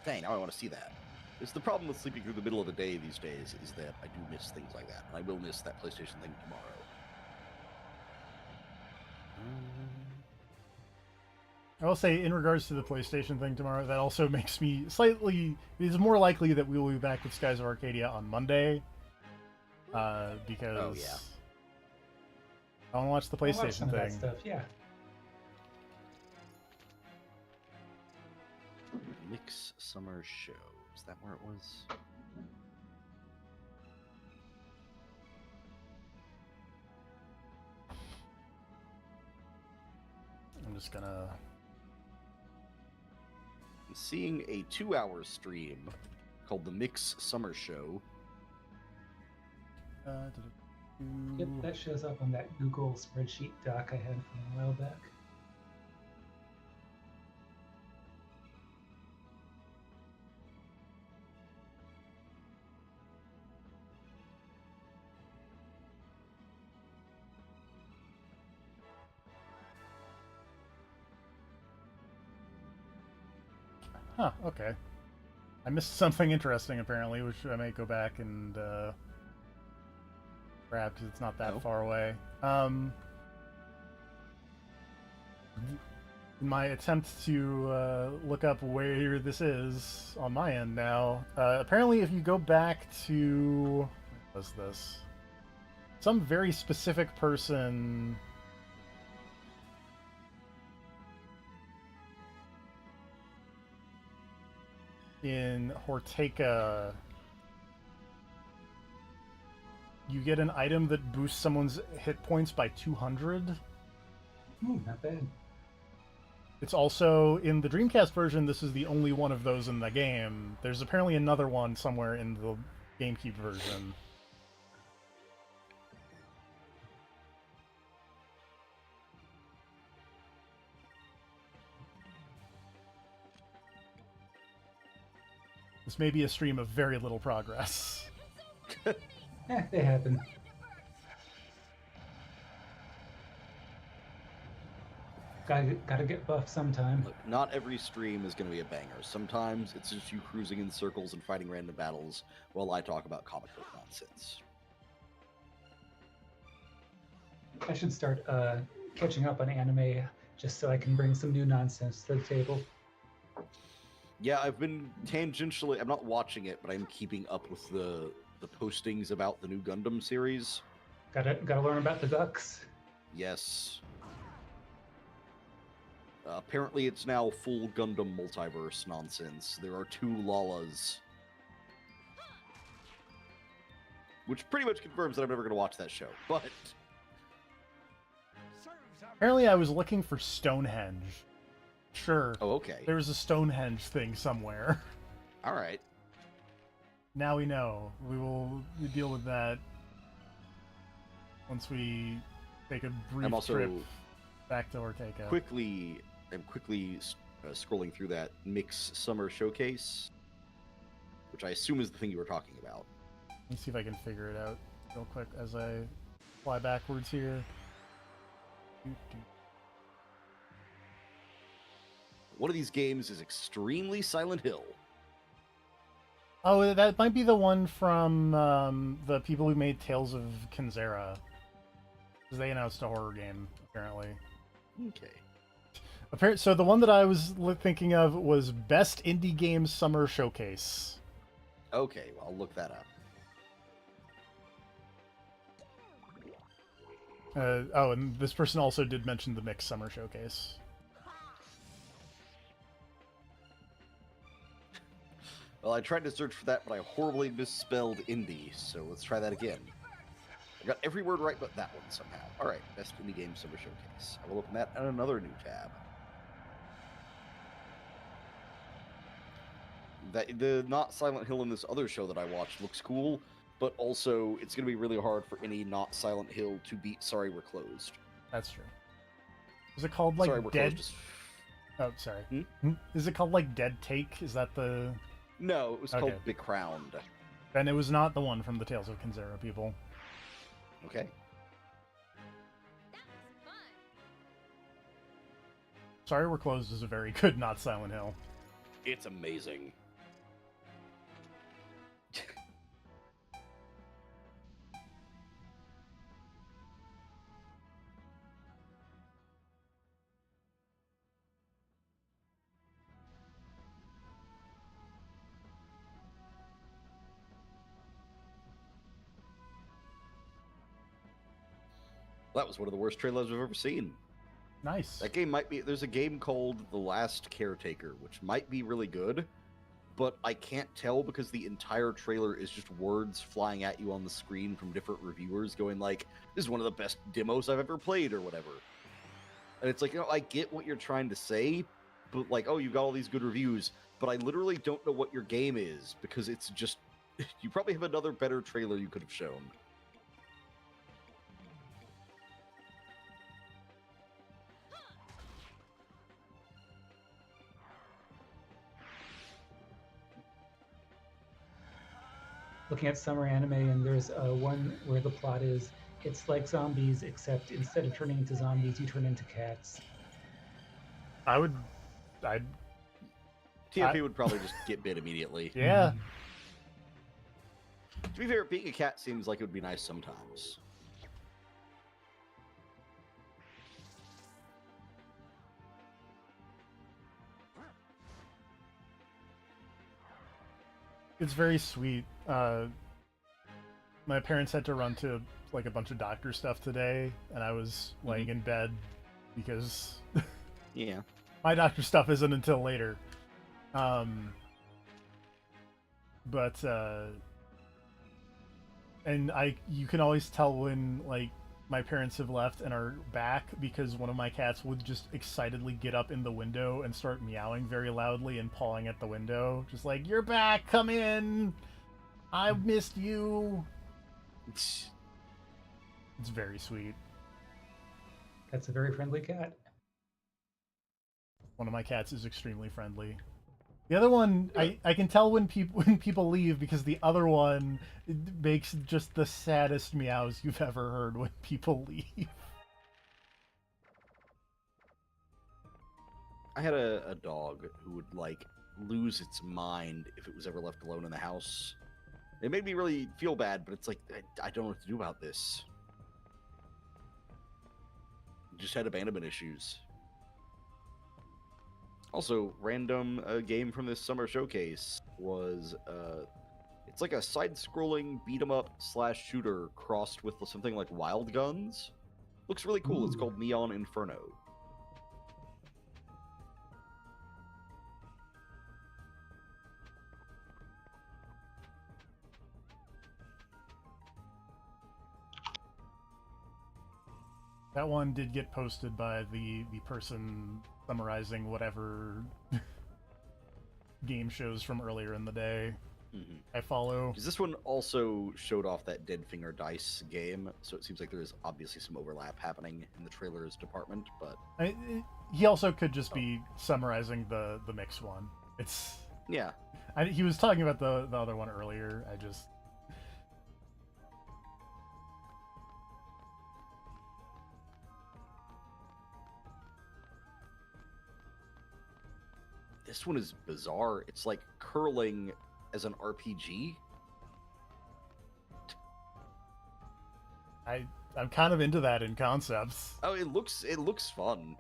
Dang, now I want to see that. It's the problem with sleeping through the middle of the day these days is that I do miss things like that, and I will miss that PlayStation thing tomorrow. I will say, in regards to the PlayStation thing tomorrow, that also makes me slightly... It's more likely that we will be back with Skies of Arcadia on Monday. Because... Oh, yeah. I want to watch the I'll watch PlayStation some of that thing. stuff, yeah. Mix Summer Show. Is that where it was? I'm just gonna... I'm seeing a 2-hour stream called the Mix Summer Show. Yep, that shows up on that Google spreadsheet doc I had from a while back. Huh, okay. I missed something interesting, apparently, which I may go back and grab, because it's not that Oh. far away. In my attempt to look up where this is on my end now, apparently if you go back to... What was this? Some very specific person... in Horteka, you get an item that boosts someone's hit points by 200. Not bad. It's also, in the Dreamcast version, this is the only one of those in the game. There's apparently another one somewhere in the GameCube version. This may be a stream of very little progress. They happen. Gotta get buff sometime. Look, not every stream is going to be a banger. Sometimes it's just you cruising in circles and fighting random battles while I talk about comic book nonsense. I should start catching up on anime just so I can bring some new nonsense to the table. Yeah, I've been tangentially... I'm not watching it, but I'm keeping up with the postings about the new Gundam series. Gotta learn about the ducks. Yes. Apparently it's now full Gundam multiverse nonsense. There are 2 Lalas. Which pretty much confirms that I'm never going to watch that show, but... Serves 'em Apparently I was looking for Stonehenge. Sure. Oh, okay. There's a Stonehenge thing somewhere. Alright. Now we know. We will deal with that once we take a brief I'm also trip back to Ortega. I'm quickly scrolling through that Mix Summer Showcase, which I assume is the thing you were talking about. Let me see if I can figure it out real quick as I fly backwards here. One of these games is extremely Silent Hill. Oh, that might be the one from the people who made Tales of Kinzera. Because they announced a horror game, apparently. Okay. So the one that I was thinking of was Best Indie Game Summer Showcase. Okay, well, I'll look that up. Oh, and this person also did mention the Mixed Summer Showcase. Well, I tried to search for that, but I horribly misspelled indie, so let's try that again. I got every word right but that one somehow. Alright, Best Indie Game Summer Showcase. I will open that and another new tab. The not Silent Hill in this other show that I watched looks cool, but also it's going to be really hard for any not Silent Hill to beat Sorry We're Closed. That's true. Is it called, like, Sorry We're Dead... Closed is... Oh, sorry. Is it called, like, Dead Take? Is that the... No, it was Okay. called Becrowned. Then it was not the one from the Tales of Kinzera people. Okay. That was fun. Sorry We're Closed is a very good not Silent Hill. It's amazing. That was one of the worst trailers I've ever seen. Nice. That game might be... There's a game called The Last Caretaker, which might be really good, but I can't tell because the entire trailer is just words flying at you on the screen from different reviewers going like, this is one of the best demos I've ever played, or whatever. And it's like, you know, I get what you're trying to say, but like, oh, you got all these good reviews, but I literally don't know what your game is, because it's just... You probably have another better trailer you could have shown. Looking at summer anime, and there's one where the plot is it's like zombies, except instead of turning into zombies, you turn into cats. I'd... TFP would probably just get bit immediately. Yeah. To be fair, being a cat seems like it would be nice sometimes. It's very sweet. My parents had to run to like a bunch of doctor stuff today, and I was laying in bed because Yeah. my doctor stuff isn't until later. And you can always tell when like my parents have left and are back because one of my cats would just excitedly get up in the window and start meowing very loudly and pawing at the window, just like, "You're back, come in, I missed you." It's very sweet. That's a very friendly cat. One of my cats is extremely friendly. The other one, I can tell when people leave because the other one makes just the saddest meows you've ever heard when people leave. I had a dog who would like lose its mind if it was ever left alone in the house. It made me really feel bad, but it's like I don't know what to do about this. Just had abandonment issues. Also, random game from this summer showcase was it's like a side-scrolling beat-em-up slash shooter crossed with something like Wild Guns. Looks really cool. It's called Neon Inferno. That one did get posted by the person summarizing whatever game shows from earlier in the day. I follow. Because this one also showed off that Dead Finger Dice game, so it seems like there's obviously some overlap happening in the trailers department, but... He also could just be summarizing the mix one. It's... Yeah. He was talking about the other one earlier. I just... This one is bizarre. It's like curling as an RPG. I'm kind of into that in concepts. Oh, it looks fun,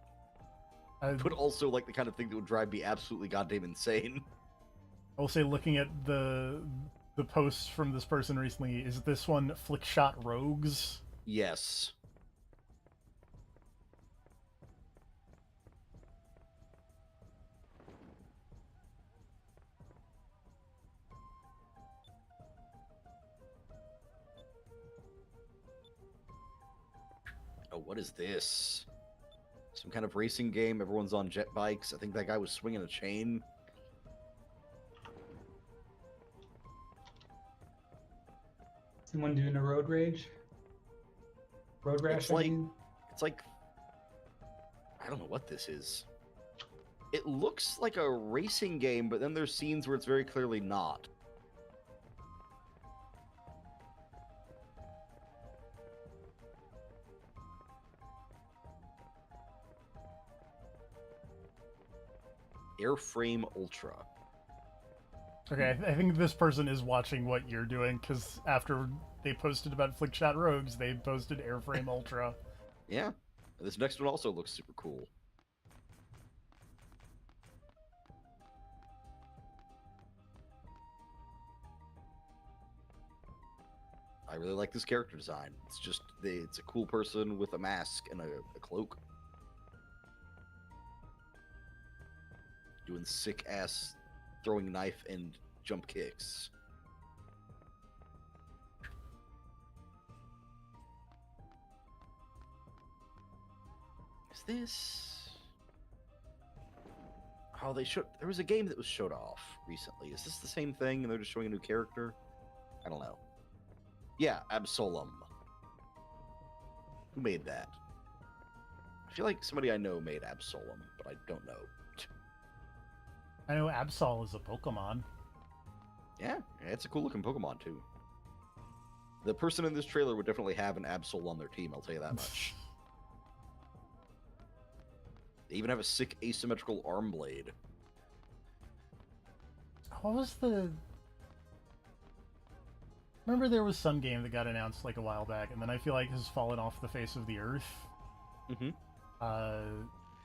but also like the kind of thing that would drive me absolutely goddamn insane. I'll say, looking at the posts from this person recently, is this one Flickshot Rogues? Yes. What is this? Some kind of racing game. Everyone's on jet bikes. I think that guy was swinging a chain. Someone doing a road rage? Road rash, It's I like- mean? It's like, I don't know what this is. It looks like a racing game, but then there's scenes where it's very clearly not. Airframe Ultra. Okay, I think this person is watching what you're doing, because after they posted about Flickshot Rogues, they posted Airframe Ultra. Yeah. This next one also looks super cool. I really like this character design. It's just, it's a cool person with a mask and a cloak. Doing sick ass throwing knife and jump kicks. Is this? Oh, there was a game that was showed off recently. Is this the same thing and they're just showing a new character? I don't know. Yeah, Absolum. Who made that? I feel like somebody I know made Absolum, but I don't know. I know Absol is a Pokemon. Yeah, it's a cool looking Pokemon too. The person in this trailer would definitely have an Absol on their team, I'll tell you that much. They even have a sick asymmetrical arm blade. What was the... Remember there was some game that got announced like a while back, and then I feel like has fallen off the face of the earth? Mm-hmm. I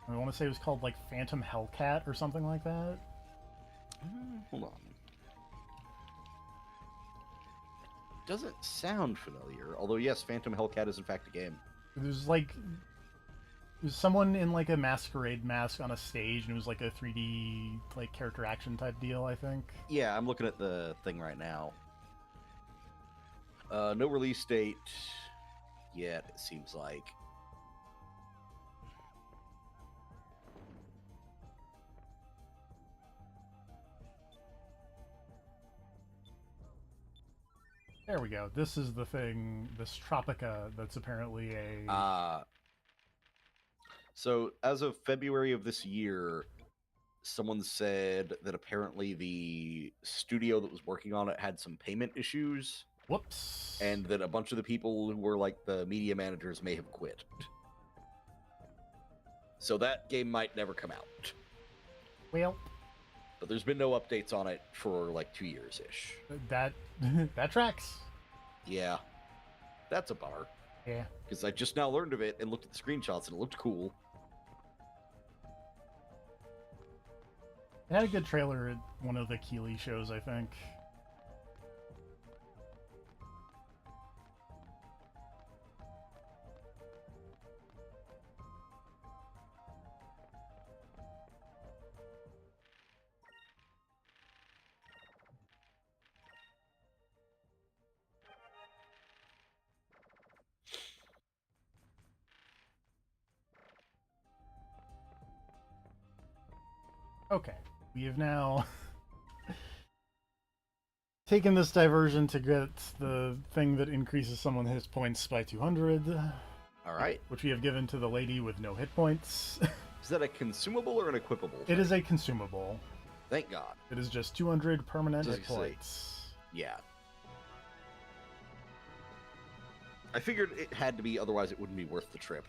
want to say it was called like Phantom Hellcat or something like that. Hold on. It doesn't sound familiar, although yes, Phantom Hellcat is in fact a game. There's someone in like a masquerade mask on a stage, and it was like a 3D like character action type deal, I think. Yeah, I'm looking at the thing right now. No release date yet, it seems like. There we go. This is the thing, this Tropica, that's apparently a... So as of February of this year, someone said that apparently the studio that was working on it had some payment issues, Whoops. and that a bunch of the people who were like the media managers may have quit. So that game might never come out. Well, But there's been no updates on it for like 2 years-ish. that that tracks. Yeah. That's a bummer. Yeah. Because I just now learned of it and looked at the screenshots and it looked cool. It had a good trailer at one of the Keeley shows, I think. Okay, we have now taken this diversion to get the thing that increases someone's hit points by 200, All right. which we have given to the lady with no hit points. Is that a consumable or an equipable? It is a consumable. Thank God. It is just 200 permanent Just hit like- points. Yeah. I figured it had to be, otherwise it wouldn't be worth the trip.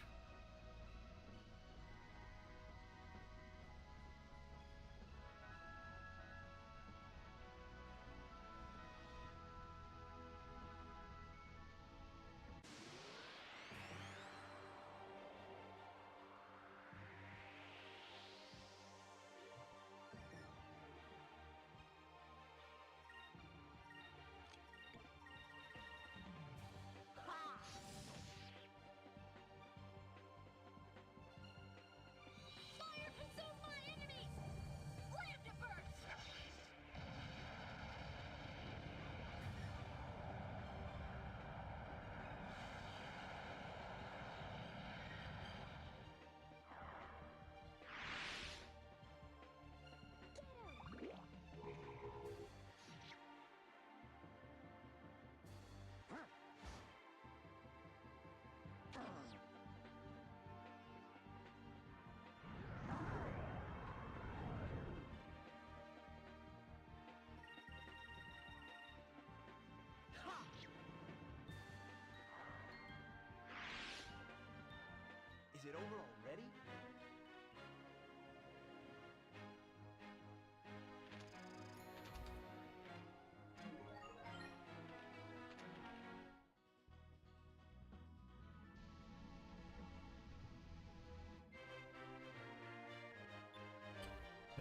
Is it over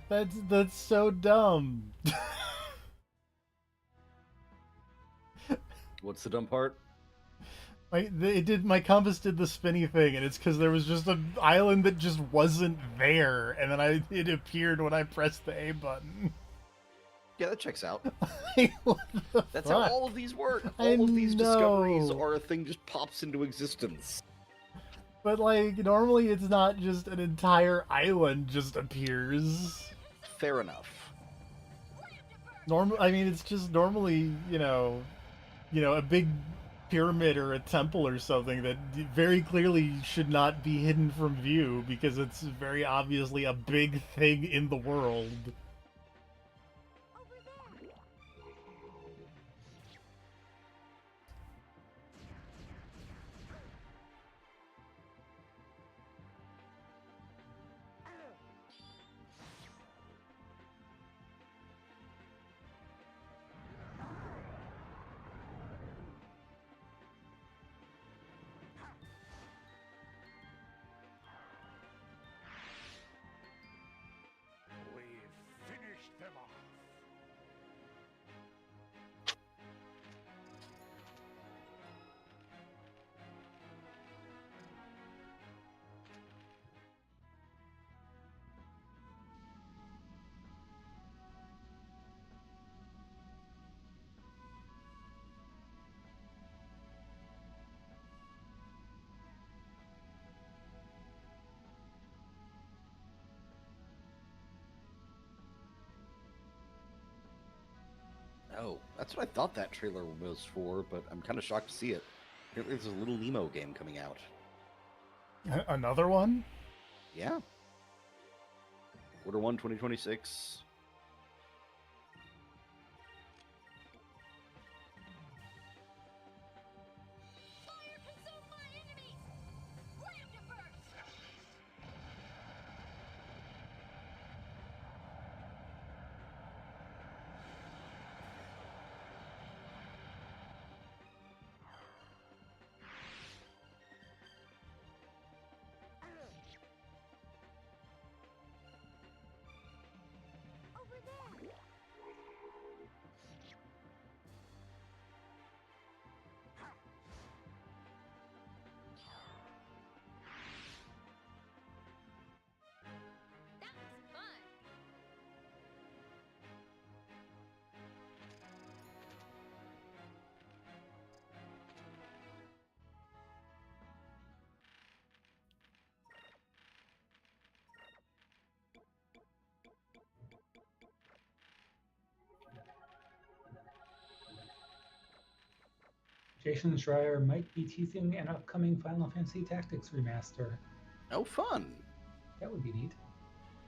already? That's so dumb. What's the dumb part? My compass did the spinny thing, and it's because there was just an island that just wasn't there, and then it appeared when I pressed the A button. Yeah, that checks out. Like, what the That's fuck? how all of these work. I All of these discoveries know. are a thing just pops into existence. But like normally, it's not just an entire island just appears. Fair enough. I mean, it's just normally, a big pyramid or a temple or something that very clearly should not be hidden from view because it's very obviously a big thing in the world. We've finished them off. Oh, that's what I thought that trailer was for, but I'm kind of shocked to see it. Apparently there's a Little Nemo game coming out. Another one? Yeah. Quarter 1, 2026. Consume my enemies! Slam to burst! Over there! That was fun! Jason Schreier might be teasing an upcoming Final Fantasy Tactics remaster. Oh, fun. That would be neat.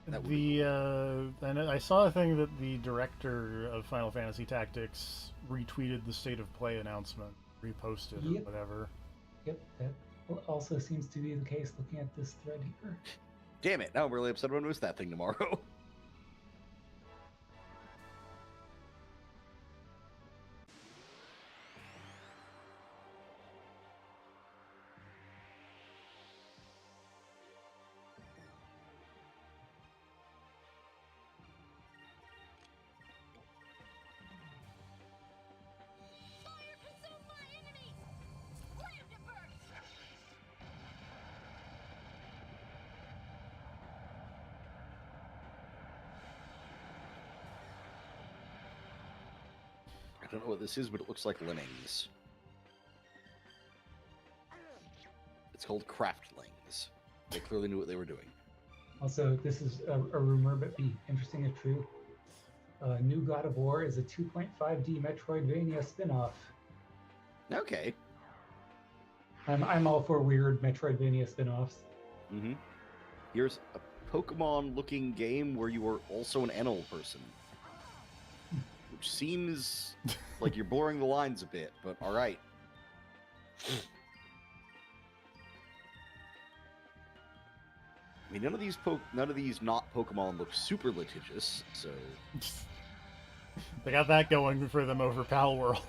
That would be And I saw a thing that the director of Final Fantasy Tactics retweeted the State of Play announcement, reposted or Yep. whatever. Yep, that also seems to be the case looking at this thread here. Damn it, now I'm really upset when I miss that thing tomorrow. Fire consume my enemies! Slam to burst! I don't know what this is, but it looks like lemmings. It's called craftlings. They clearly knew what they were doing. Also, this is a rumor, but be interesting if true. New God of War is a 2.5D Metroidvania spin-off. Okay. I'm all for weird Metroidvania spin-offs. Mm-hmm. Here's a Pokemon-looking game where you are also an animal person. Which seems like you're blurring the lines a bit, but alright. I mean, none of these not Pokemon look super litigious, so. They got that going for them over Pal World.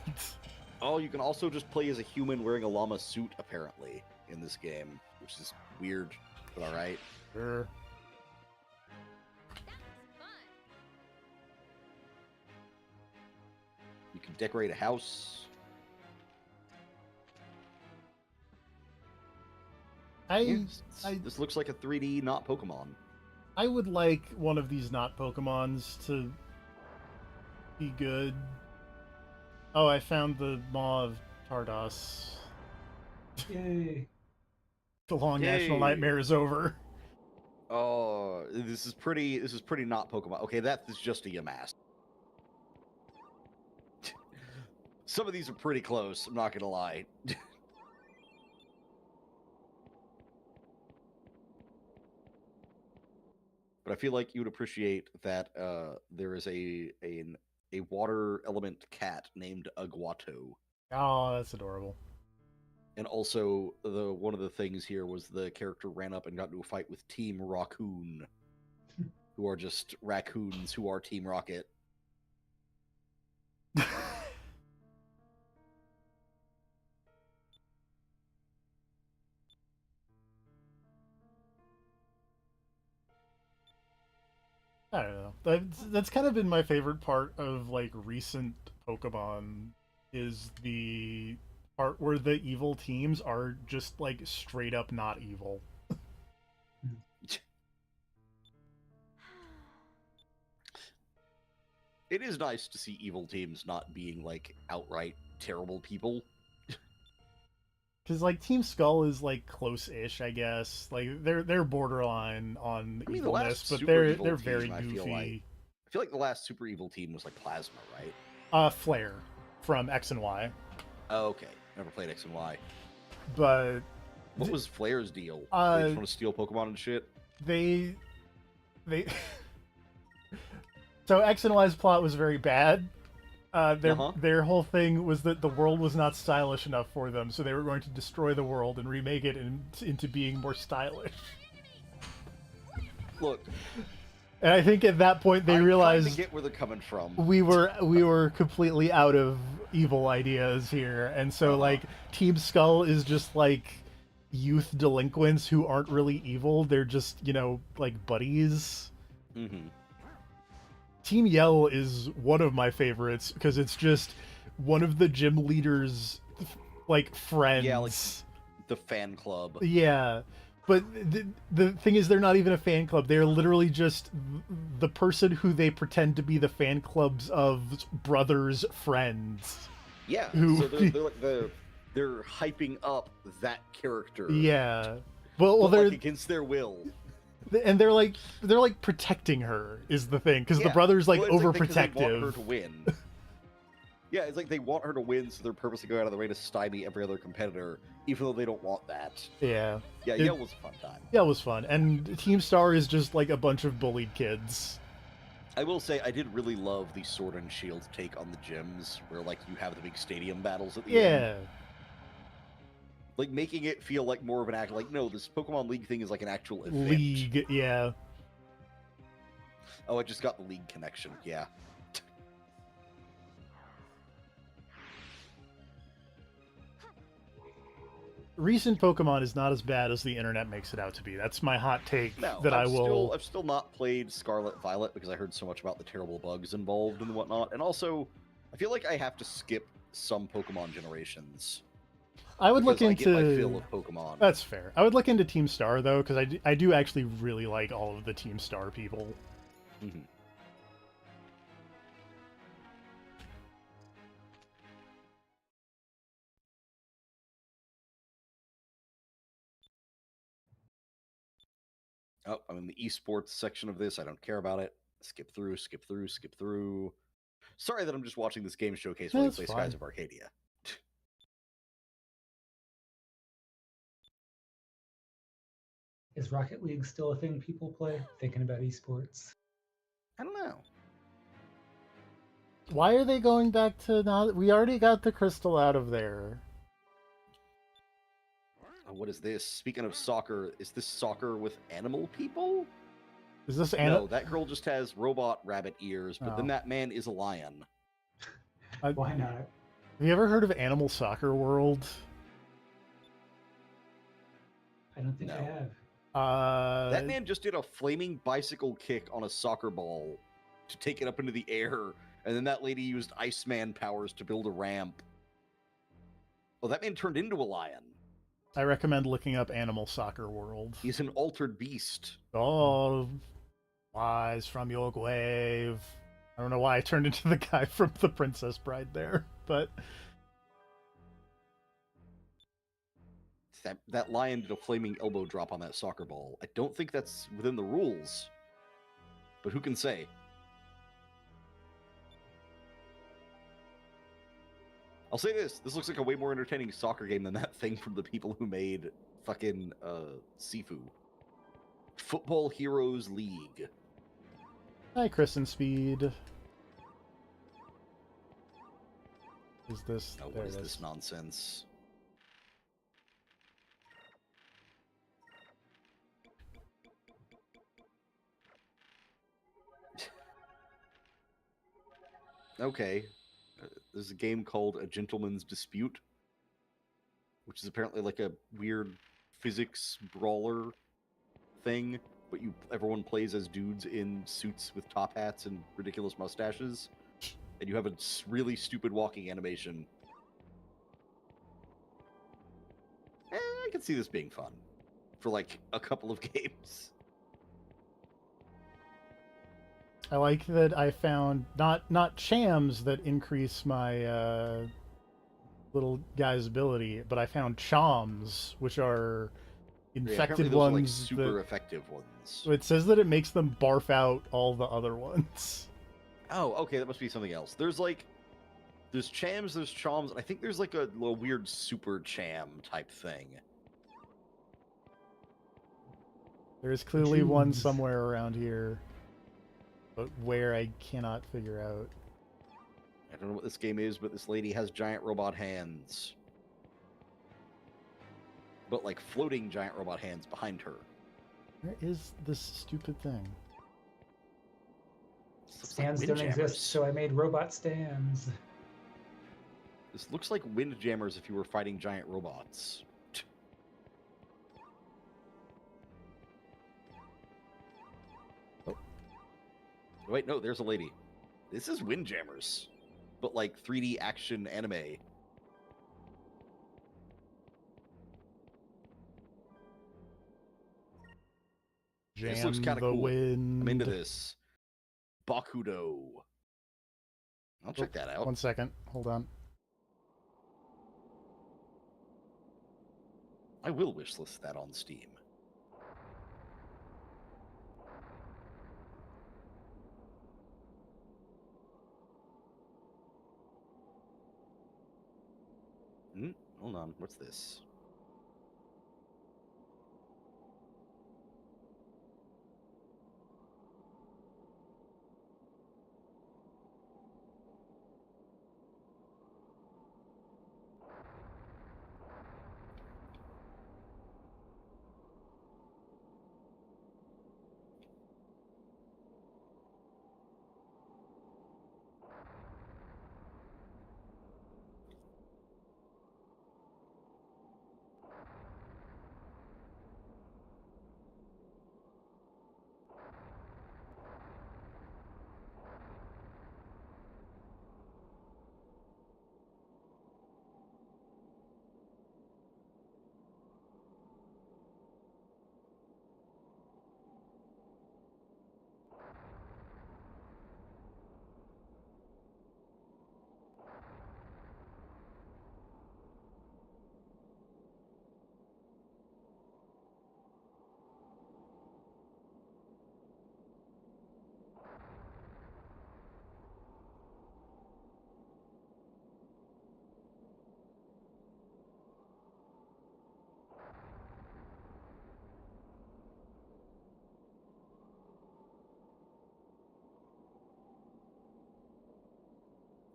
Oh, you can also just play as a human wearing a llama suit, apparently, in this game, which is weird, but all right. Sure. That was fun. You can decorate a house. This looks like a 3D not Pokemon. I would like one of these not Pokemons to be good. Oh, I found the Maw of Tardos. Yay. The long Yay. national nightmare is over. Oh, this is pretty not Pokemon. Okay, that is just a Yamask. Some of these are pretty close, I'm not gonna lie. But I feel like you would appreciate that there is a water element cat named Aguato. Oh, that's adorable. And also, one of the things here was the character ran up and got into a fight with Team Raccoon, who are just raccoons who are Team Rocket. I don't know. That's kind of been my favorite part of like recent Pokemon is the part where the evil teams are just like straight up not evil. It is nice to see evil teams not being like outright terrible people. Because like Team Skull is like close-ish, I guess. Like they're borderline on I mean, the evilness, last but super they're evil very team, I goofy. feel like the last super evil team was like Plasma, right? Flare from X and Y, Oh, okay. Never played X and Y. but What was Flare's deal? They Uh, just want to steal Pokemon and shit? they so X and Y's plot was very bad. Their whole thing was that the world was not stylish enough for them, so they were going to destroy the world and remake it into being more stylish. Look, And I think at that point they I realized kinda get where they're coming from. we were completely out of evil ideas here, and so like Team Skull is just like youth delinquents who aren't really evil. They're just, you know, like buddies. Mm-hmm. Team Yell is one of my favorites because it's just one of the gym leaders like friends. Yeah, like the fan club. Yeah. But the thing is, they're not even a fan club. They're literally just the person who they pretend to be the fan club's of brothers' friends. Yeah, Who- so they're like they're hyping up that character. Yeah. Well, But, they're like, against their will. and they're like protecting her is the thing because the Yeah. brother's like Well, it's because they overprotective. want her to win. Yeah, it's like they want her to win, so they're purposely going out of their way to stymie every other competitor, even though they don't want that. Yeah. Yeah, It- Yell was a fun time. Yeah, it was fun. And Team Star is just like a bunch of bullied kids. I will say, I did really love the Sword and Shield take on the gyms, where like you have the big stadium battles at the end. Yeah. Like making it feel like more of an act. Like, no, this Pokemon League thing is like an actual event. League, yeah. Oh, I just got the League connection. Yeah. Recent Pokemon is not as bad as the internet makes it out to be. That's my hot take No, that I've still not played Scarlet Violet because I heard so much about the terrible bugs involved and whatnot. And also, I feel like I have to skip some Pokemon generations. I would look because into. I get my fill of Pokemon. That's fair. I would look into Team Star though, because I do actually really like all of the Team Star people. Mhm. Oh, I'm in the esports section of this. I don't care about it. Skip through, skip through, skip through. Sorry that I'm just watching this game showcase while you That's play fine. Skies of Arcadia. Is Rocket League still a thing people play? Thinking about esports. I don't know. Why are they going back to not? We already got the crystal out of there. What is this? Speaking of soccer, is this soccer with animal people? Is this No, that girl just has robot rabbit ears, but then Oh. that man is a lion. Why not? Have you ever heard of Animal Soccer World? I don't think I No. have. That man just did a flaming bicycle kick on a soccer ball to take it up into the air, and then that lady used Iceman powers to build a ramp. Oh, that man turned into a lion. I recommend looking up Animal Soccer World. He's an altered beast. Oh, flies from your grave. I don't know why I turned into the guy from The Princess Bride there, but That lion did a flaming elbow drop on that soccer ball. I don't think that's within the rules, but who can say? I'll say this. This looks like a way more entertaining soccer game than that thing from the people who made fucking Sifu. Football Heroes League. hi, Chris and Speed. Is this? Oh, there what is it this nonsense? Okay. There's a game called A Gentleman's Dispute, which is apparently like a weird physics brawler thing, but everyone plays as dudes in suits with top hats and ridiculous mustaches, and you have a really stupid walking animation. I can see this being fun for like a couple of games. I like that I found not chams that increase my little guy's ability, but I found choms, which are infected apparently those are, like, ones. super effective ones. It says that it makes them barf out all the other ones. Oh, okay, that must be something else. There's chams, there's choms, and I think there's like a little weird super cham type thing. There's clearly one Choms. somewhere around here, but where I cannot figure out. I don't know what this game is, but this lady has giant robot hands. But like floating giant robot hands behind her. Where is this stupid thing? This looks Stands like don't Windjammers. exist, so I made robot stands. This looks like Windjammers if you were fighting giant robots. Oh. Wait, no, there's a lady. This is Windjammers, but like 3D action anime. Jam This looks kinda the cool. wind. I'm into this. Bakudo. I'll check that out. 1 second. Hold on. I will wishlist that on Steam. Hold on, what's this?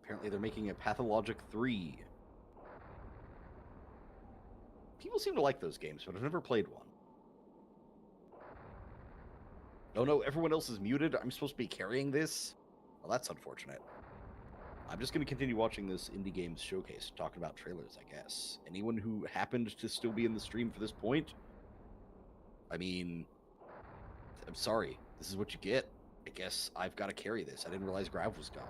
Apparently they're making a Pathologic 3. People seem to like those games, but I've never played one. Oh no, everyone else is muted. I'm supposed to be carrying this? Well, that's unfortunate. I'm just going to continue watching this indie games showcase, talking about trailers, I guess. Anyone who happened to still be in the stream for this point, I mean, I'm sorry. This is what you get. I guess I've got to carry this. I didn't realize Grav was gone.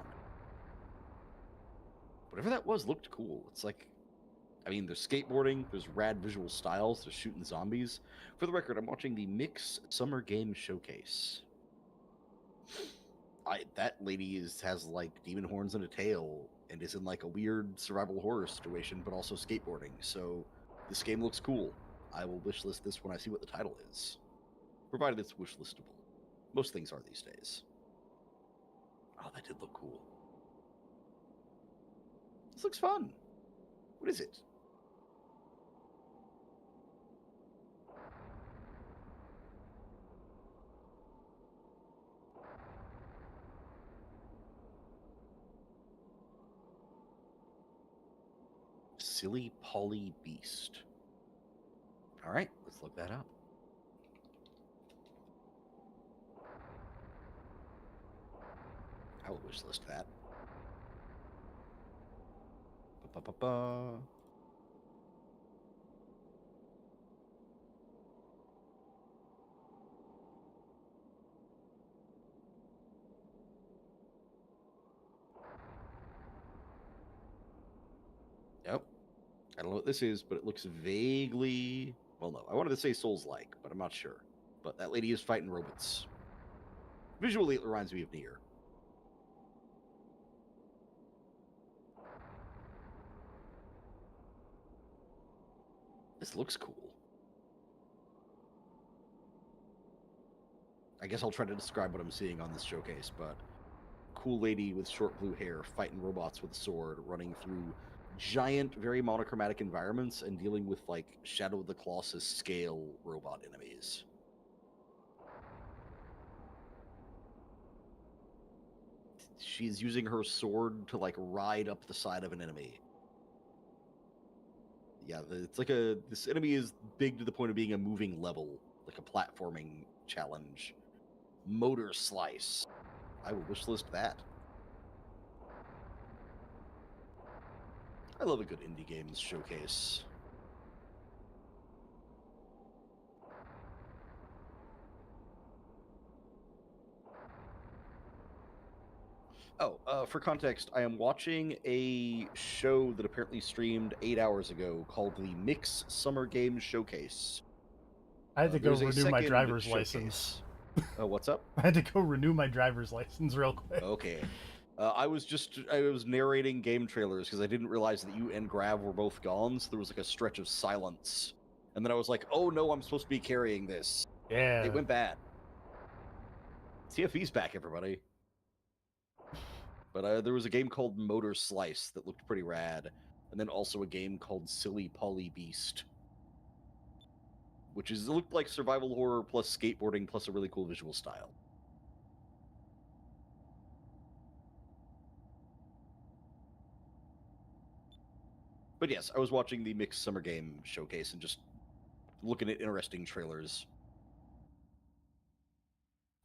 Whatever that was looked cool. It's like, I mean, there's skateboarding, there's rad visual styles, there's shooting zombies. For the record, I'm watching the Mix Summer Game Showcase. That lady has like demon horns and a tail and is in like a weird survival horror situation, but also skateboarding. So this game looks cool. I will wishlist this when I see what the title is, provided it's wishlistable. Most things are these days. Oh, that did look cool. This looks fun. What is it? Silly Polly Beast. All right, let's look that up. I will wishlist that. Ba-ba-ba-ba. Yep. I don't know what this is, but it looks vaguely... Well, no, I wanted to say Souls-like, but I'm not sure. But that lady is fighting robots. Visually, it reminds me of Nier. This looks cool. I guess I'll try to describe what I'm seeing on this showcase, but cool lady with short blue hair fighting robots with a sword, running through giant, very monochromatic environments and dealing with like Shadow of the Colossus scale robot enemies. She's using her sword to like ride up the side of an enemy. Yeah, it's like this enemy is big to the point of being a moving level, like a platforming challenge. Motor Slice. I will wishlist that. I love a good indie games showcase. Oh, for context, I am watching a show that apparently streamed 8 hours ago called the Mix Summer Games Showcase. I had to go There's a renew my second driver's showcase. license. What's up? I had to go renew my driver's license real quick. Okay. I was narrating game trailers because I didn't realize that you and Grav were both gone, so there was like a stretch of silence. And then I was like, oh no, I'm supposed to be carrying this. Yeah. It went bad. TFE's back, everybody. But there was a game called Motor Slice that looked pretty rad, and then also a game called Silly Polly Beast, which looked like survival horror plus skateboarding plus a really cool visual style. But yes, I was watching the Mixed Summer Game Showcase and just looking at interesting trailers.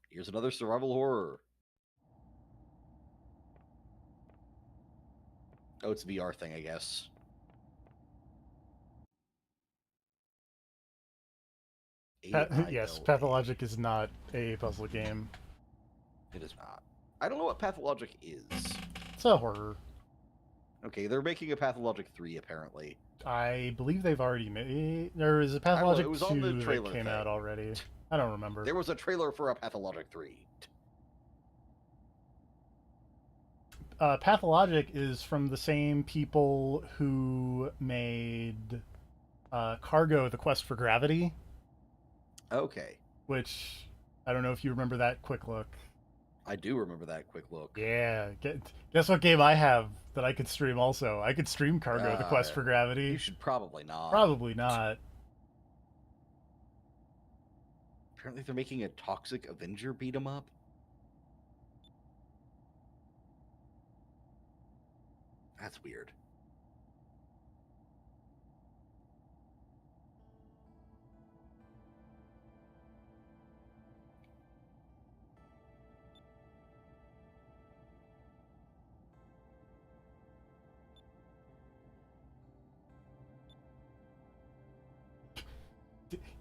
Here's another survival horror. Oh, it's a VR thing, I guess. Yes, Pathologic is not a puzzle game. It is not. I don't know what Pathologic is. It's a horror. Okay, they're making a Pathologic 3, apparently. I believe they've already made... There was a Pathologic it was 2 on the that trailer came thing. out already. I don't remember. There was a trailer for a Pathologic 3. Pathologic is from the same people who made Cargo: The Quest for Gravity. Okay. Which, I don't know if you remember that quick look. I do remember that quick look. Yeah. Guess what game I have that I could stream also? I could stream Cargo: The Quest for Gravity. You should probably not. Probably not. Apparently they're making a Toxic Avenger beat 'em up. That's weird.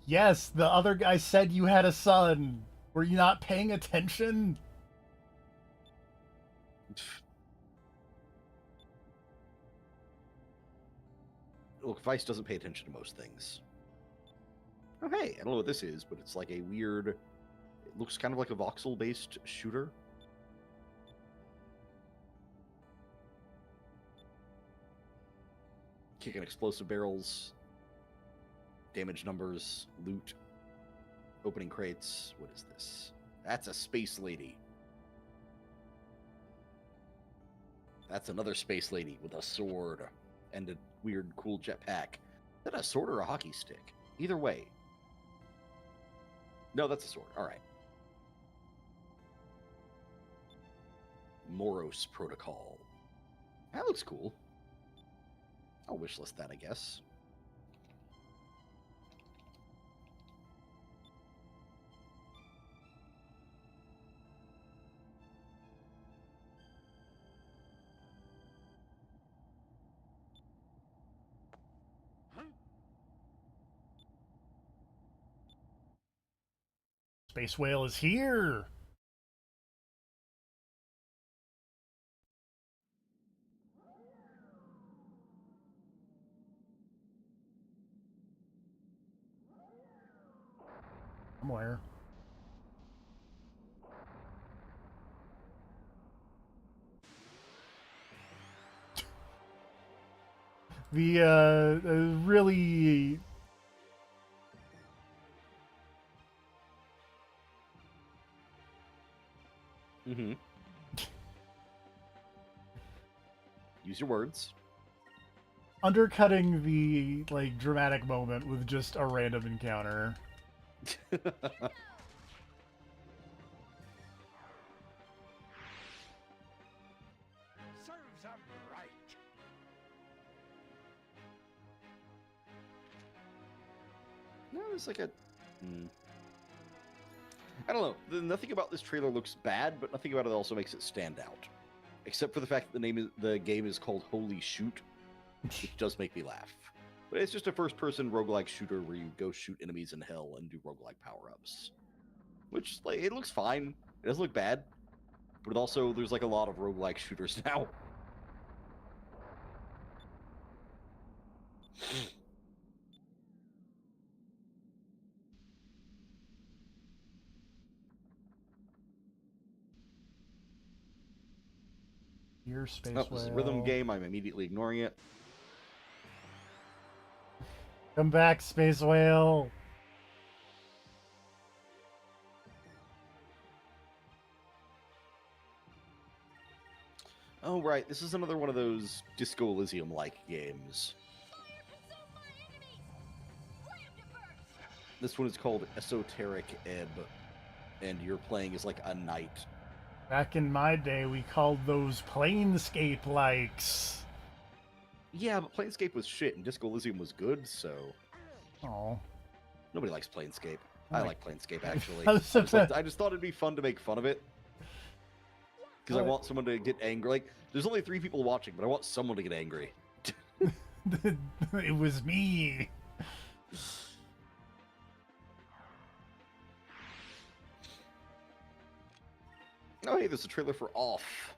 Yes, the other guy said you had a son. Were you not paying attention? Look, Vice doesn't pay attention to most things. Oh, hey, I don't know what this is, but it's like a weird... It looks kind of like a voxel-based shooter. Kicking explosive barrels, damage numbers, loot, opening crates. What is this? That's a space lady. That's another space lady with a sword and a weird, cool jetpack. Is that a sword or a hockey stick? Either way. No, that's a sword. All right. Moros Protocol. That looks cool. I'll wishlist that, I guess. Space Whale is here. Somewhere. The really Mm-hmm. Use your words. undercutting the like dramatic moment with just a random encounter. Serves 'em right. No, it's like a... I don't know. Nothing about this trailer looks bad, but nothing about it also makes it stand out. Except for the fact that the game is called Holy Shoot, which does make me laugh. But it's just a first-person roguelike shooter where you go shoot enemies in hell and do roguelike power-ups. Which, like, it looks fine. It doesn't look bad. But also, there's like a lot of roguelike shooters now. Your Space Oh, this is a rhythm Whale. game. I'm immediately ignoring it. Come back, Space Whale. Oh, right. This is another one of those Disco Elysium-like games. Fire consume my enemies! Slam to burst! This one is called Esoteric Ebb, and you're playing as like a knight. Back in my day, we called those Planescape likes. Yeah, but Planescape was shit, and Disco Elysium was good, so Oh. nobody likes Planescape. I I like- like Planescape, actually. I I was just, about- I just thought it'd be fun to make fun of it. Because I want someone to get angry. Like, there's only 3 people watching, but I want someone to get angry. It was me. Oh, hey, there's a trailer for Off.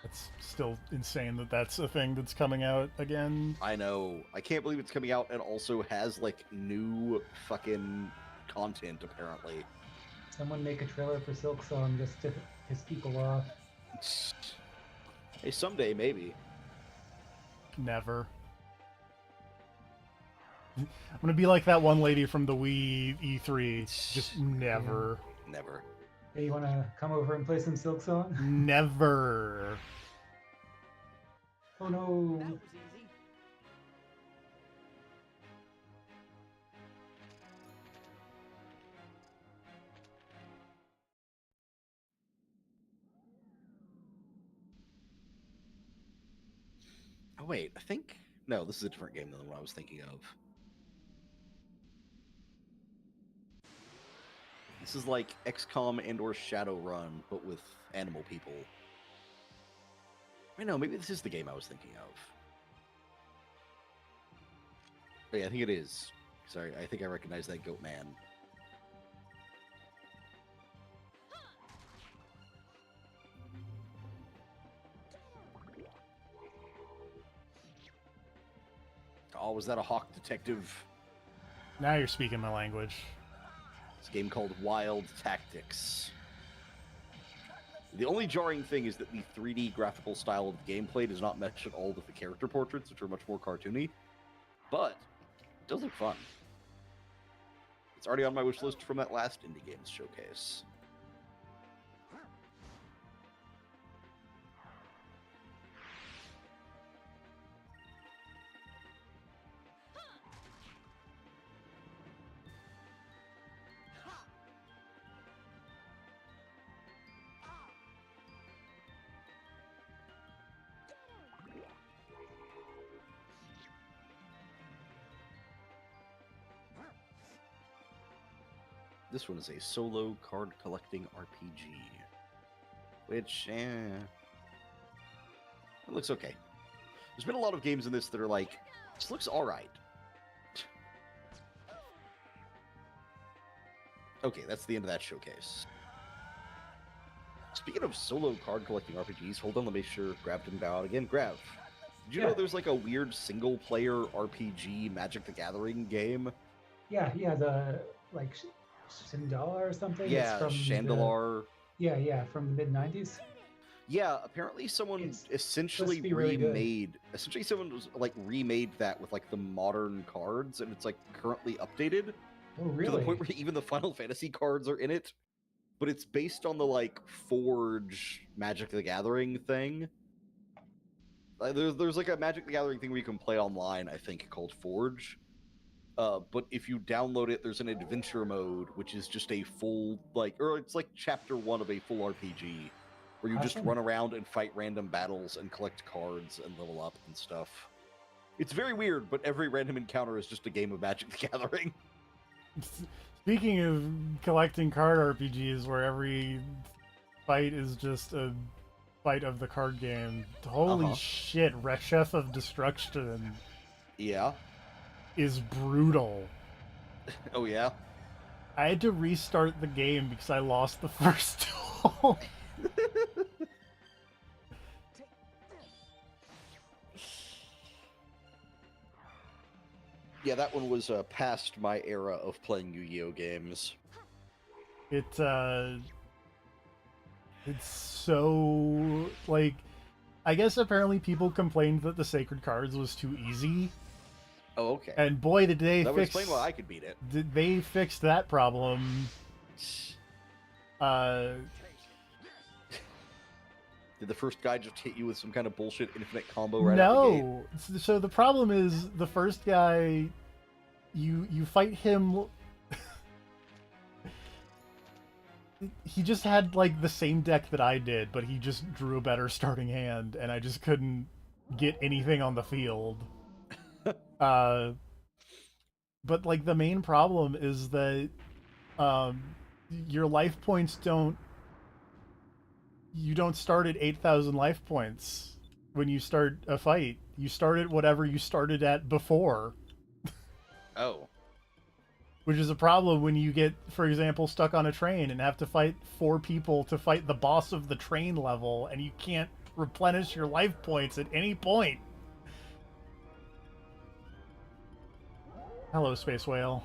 It's still insane that that's a thing that's coming out again. I know. I can't believe it's coming out and also has, like, new fucking content, apparently. Someone make a trailer for Silk Song just to piss people off. Hey, someday, maybe. Never. I'm gonna be like that one lady from the Wii E3. Just never. Never. Hey, you want to come over and play some Silk Song? Never. Oh no! That was easy. Oh, wait, I think... No, this is a different game than the one I was thinking of. This is like XCOM and or Shadowrun, but with animal people. I know, maybe this is the game I was thinking of. Yeah, I think it is. Sorry, I think I recognize that goat man. Oh, was that a hawk detective? Now you're speaking my language. It's a game called Wild Tactics. The only jarring thing is that the 3D graphical style of the gameplay does not mesh at all with the character portraits, which are much more cartoony. But it does look fun. It's already on my wish list from that last Indie Games showcase. This one is a solo card collecting RPG. Which, it looks okay. There's been a lot of games in this that are like, this looks alright. Okay, that's the end of that showcase. Speaking of solo card collecting RPGs, hold on, let me make sure Grav didn't bow out again. Grav, did you know there's like a weird single player RPG Magic the Gathering game? Yeah, the like Shindala or something. Yeah, It's from Chandelar. From the mid '90s. Yeah, apparently someone It's essentially supposed to be really good. remade. Essentially, someone was like remade that with like the modern cards, and it's like currently updated Oh, to the really? point where even the Final Fantasy cards are in it. But it's based on the like Forge Magic the Gathering thing. Like, there's like a Magic the Gathering thing where you can play online, I think, called Forge. But if you download it, there's an adventure mode, which is just a full, like, or it's like chapter 1 of a full RPG, where you just Awesome. run around and fight random battles and collect cards and level up and stuff. It's very weird, but every random encounter is just a game of Magic the Gathering. Speaking of collecting card RPGs, where every fight is just a fight of the card game, holy shit, Chef of Destruction Yeah. is brutal. Oh, yeah? I had to restart the game because I lost the first duel. Yeah, that one was past my era of playing Yu-Gi-Oh games. It's so, like, I guess apparently people complained that the Sacred Cards was too easy. Oh, okay. And boy, did they That would fix... explain why I could beat it. Did they fix that problem? Did the first guy just hit you with some kind of bullshit infinite combo right out the gate? No. So the problem is the first guy, you fight him. He just had like the same deck that I did, but he just drew a better starting hand, and I just couldn't get anything on the field. But like the main problem is that your life points you don't start at 8,000 life points when you start a fight. You start at whatever you started at before. Oh. Which is a problem when you get, for example, stuck on a train and have to fight 4 people to fight the boss of the train level, and you can't replenish your life points at any point. Hello, Space Whale.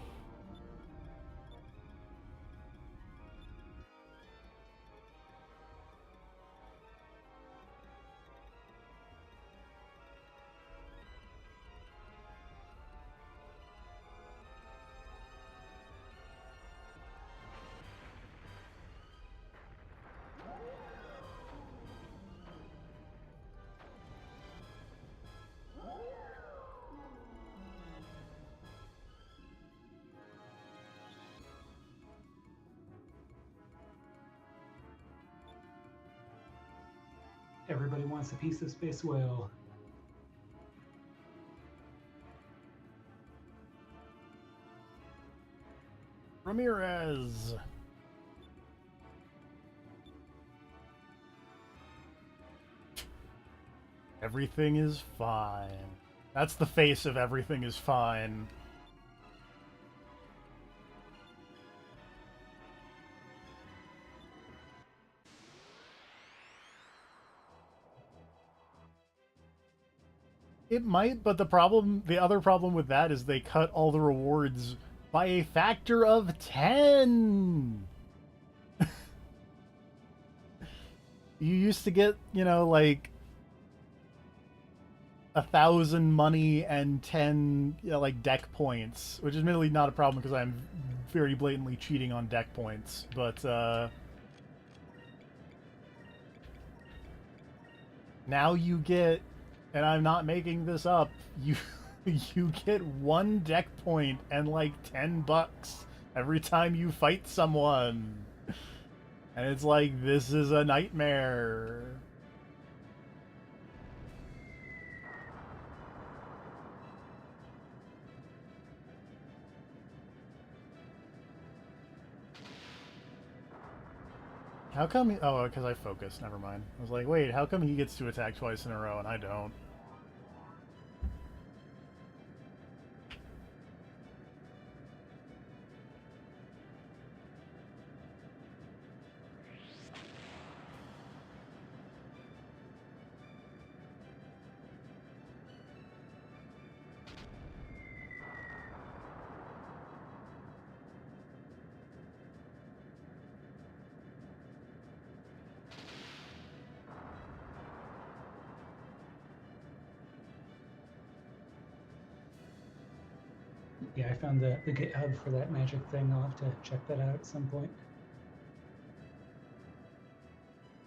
Everybody wants a piece of Space Whale. Ramirez. Everything is fine. That's the face of everything is fine. It might, but the other problem with that is they cut all the rewards by a factor of 10. You used to get, like 1,000 money and 10, like deck points, which is admittedly not a problem because I'm very blatantly cheating on deck points. But now you get, and I'm not making this up, you get 1 deck point and like $10 every time you fight someone. And it's like, this is a nightmare. How come oh, because I focused, never mind. I was like, wait, how come he gets to attack twice in a row and I don't? Yeah, I found the GitHub for that magic thing. I'll have to check that out at some point.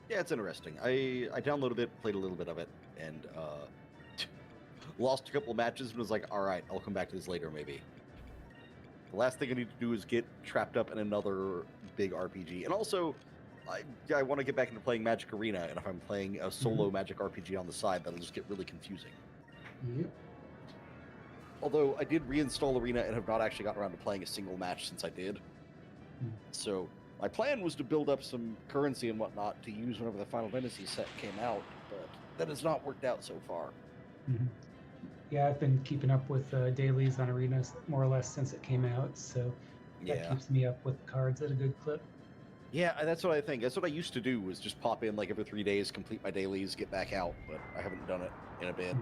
Yeah, it's interesting. I downloaded it, played a little bit of it, and lost a couple of matches and was like, all right, I'll come back to this later maybe. The last thing I need to do is get trapped up in another big RPG. And also, I want to get back into playing Magic Arena, and if I'm playing a solo Magic RPG on the side, that'll just get really confusing. Yep. Although I did reinstall Arena and have not actually gotten around to playing a single match since I did. So my plan was to build up some currency and whatnot to use whenever the Final Fantasy set came out, but that has not worked out so far. Yeah, I've been keeping up with dailies on Arena more or less since it came out, so that keeps me up with cards at a good clip. Yeah, that's what I think. That's what I used to do, was just pop in like every 3 days, complete my dailies, get back out, but I haven't done it in a bit.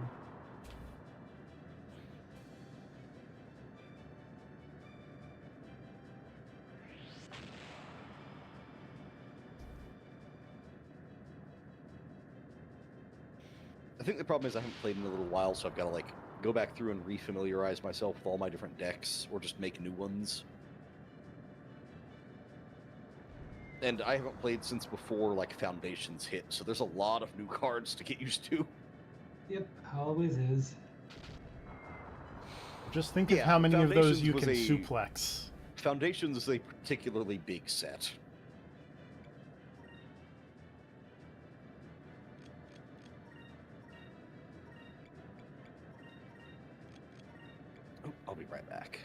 I think the problem is I haven't played in a little while, so I've got to like go back through and refamiliarize myself with all my different decks, or just make new ones. And I haven't played since before like Foundations hit, so there's a lot of new cards to get used to. Yep, always is. Just think of how many of those you can Foundations suplex. Foundations is a particularly big set. Oh, I'll be right back.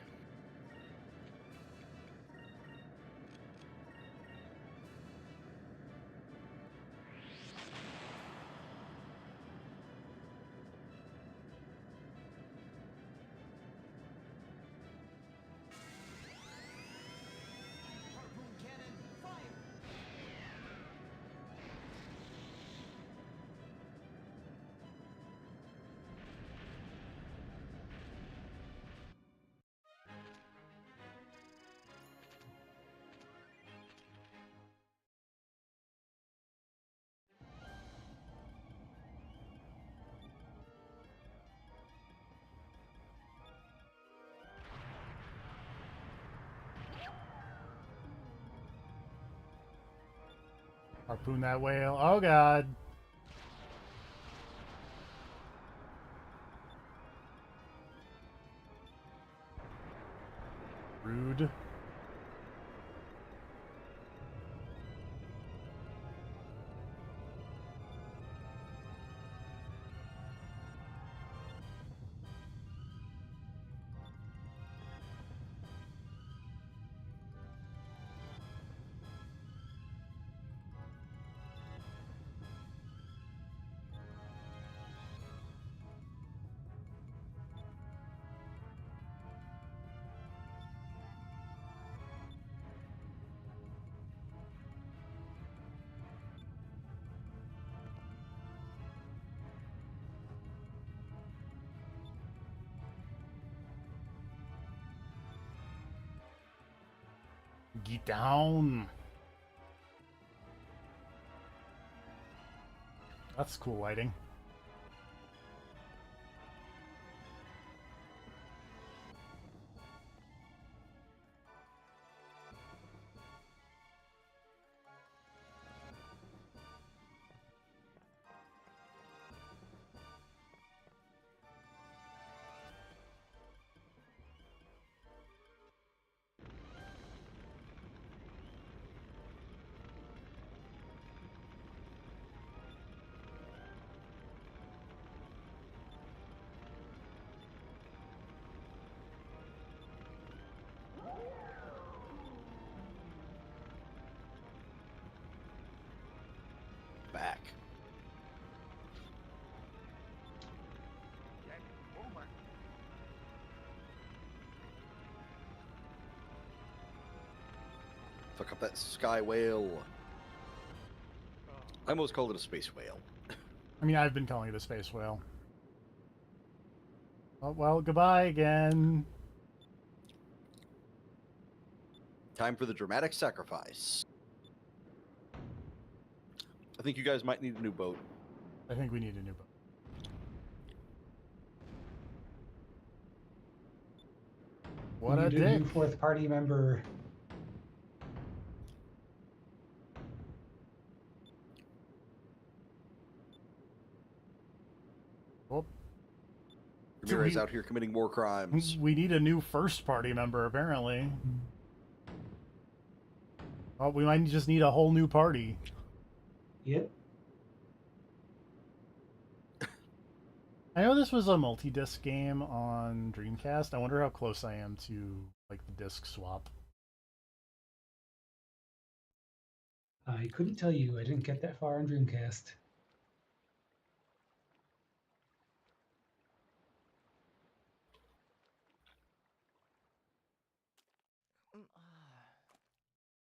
Harpoon cannon, fire! Harpoon that whale. Oh god. Rude. Get down. That's cool lighting. Back. Get moving. Fuck up that sky whale. Oh, I almost called it a space whale. I mean, I've been calling it a space whale. Oh, well, goodbye again. Time for the dramatic sacrifice. I think you guys might need a new boat. I think we need a new boat. What You a need a dick. new fourth party member. Well, Ramirez we- out here committing war crimes. we need a new first party member, apparently. Well, we might just need a whole new party. Yep. I know this was a multi-disc game on Dreamcast. I wonder how close I am to like the disc swap. I couldn't tell you. I didn't get that far on Dreamcast.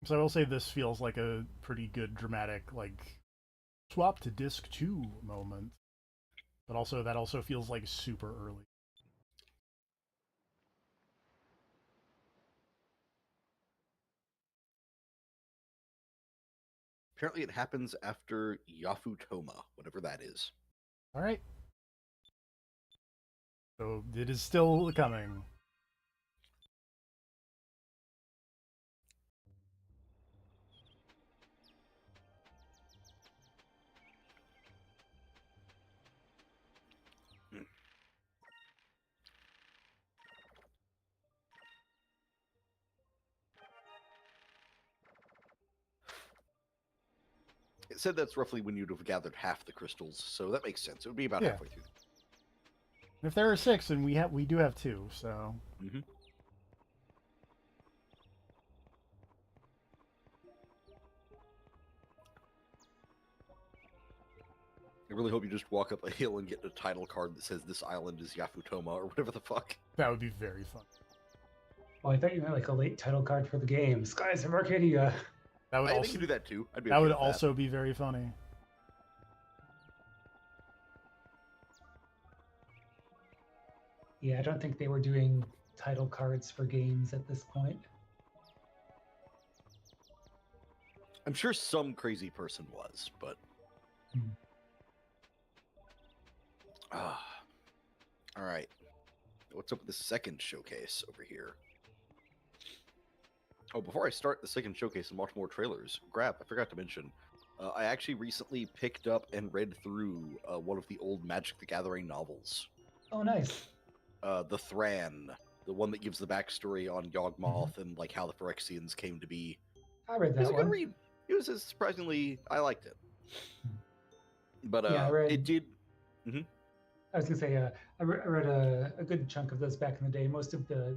So I will say this feels like a pretty good dramatic like swap to disc 2 moment. But also that also feels like super early. Apparently it happens after Yafutoma, whatever that is. All right. So it is still coming. It said that's roughly when you'd have gathered half the crystals, so that makes sense. It would be about Yeah. halfway through. And if there are 6, and we do have 2, so Mm-hmm. I really hope you just walk up a hill and get a title card that says this island is Yafutoma or whatever the fuck. that would be very fun. Oh, I thought you meant like a late title card for the game. Skies of Arcadia. That would They also can do that too. I'd be that okay would with also be very funny. Yeah, I don't think they were doing title cards for games at this point. I'm sure some crazy person was, but Hmm. All right. What's up with the second showcase over here? Oh, before I start the second showcase and watch more trailers, I forgot to mention, I actually recently picked up and read through one of the old Magic the Gathering novels. Oh, nice. The Thran, the one that gives the backstory on Yawgmoth and like how the Phyrexians came to be. I read It was that a good one. read. It was surprisingly, I liked it. But Yeah, I read- it did. I was gonna say, I read a good chunk of those back in the day. Most of the,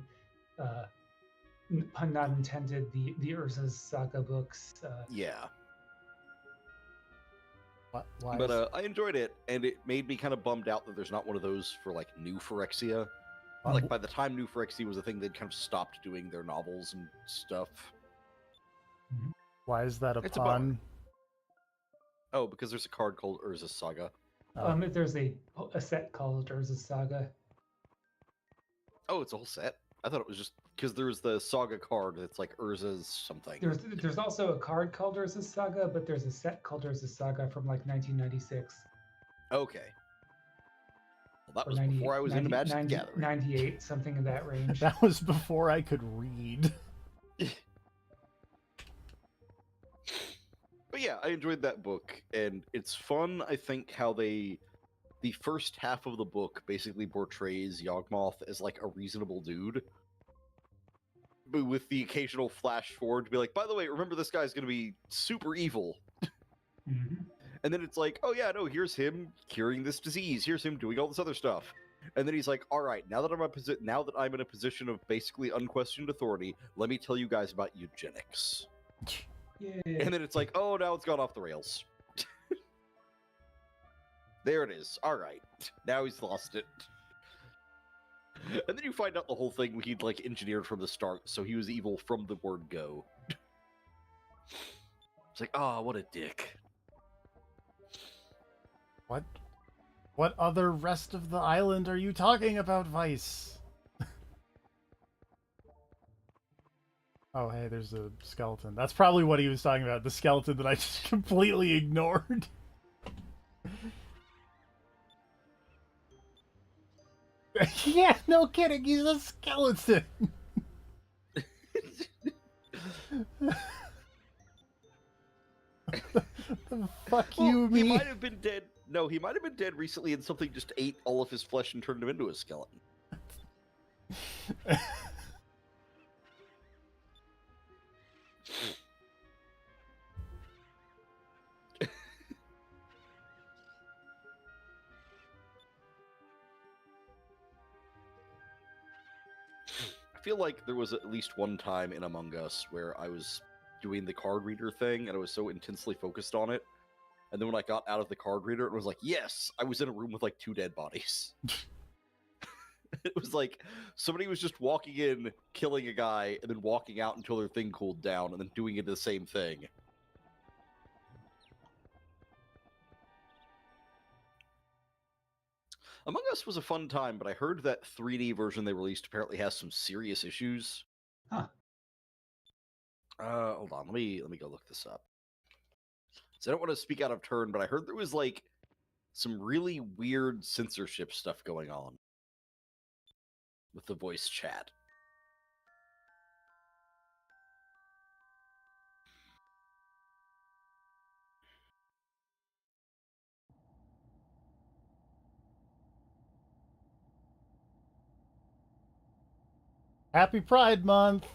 pun not intended, the Urza's Saga books. Yeah. Why But is- I enjoyed it, and it made me kind of bummed out that there's not one of those for like New Phyrexia. Like by the time New Phyrexia was a thing, they'd kind of stopped doing their novels and stuff. why is that a It's a pun? Oh, because there's a card called Urza's Saga. Oh. There's a set called Urza's Saga. Oh, it's a whole set. I thought it was just Because there's the saga card that's like Urza's something. There's also a card called Urza's Saga, but there's a set called Urza's Saga from like 1996. Okay. Well, that Or was before I was into Magic the Gathering. 98, something in that range. That was before I could read. But yeah, I enjoyed that book, and it's fun, I think, how the first half of the book basically portrays Yawgmoth as like a reasonable dude, but with the occasional flash forward to be like, by the way, remember this guy's gonna be super evil. Mhm. And then it's like, oh yeah, no, here's him curing this disease, here's him doing all this other stuff. And then he's like, all right, now that I'm in a position of basically unquestioned authority, let me tell you guys about eugenics. Yeah. And then it's like, oh, now it's gone off the rails. There it is. All right. Now he's lost it. And then you find out the whole thing he'd like engineered from the start, so he was evil from the word go. It's like, oh, what a dick. What other rest of the island are you talking about, Vice? Oh, hey, there's a skeleton. That's probably what he was talking about. The skeleton that I just completely ignored. Yeah, no kidding. He's a skeleton. The fuck you He mean? might have been dead. No, he might have been dead recently, and something just ate all of his flesh and turned him into a skeleton. I feel like there was at least one time in Among Us where I was doing the card reader thing, and I was so intensely focused on it. And then when I got out of the card reader, it was like, yes, I was in a room with like 2 dead bodies. It was like somebody was just walking in, killing a guy, and then walking out until their thing cooled down, and then doing it the same thing. Among Us was a fun time, but I heard that 3D version they released apparently has some serious issues. Huh. Hold on, let me go look this up. So I don't want to speak out of turn, but I heard there was like some really weird censorship stuff going on with the voice chat. Happy Pride Month.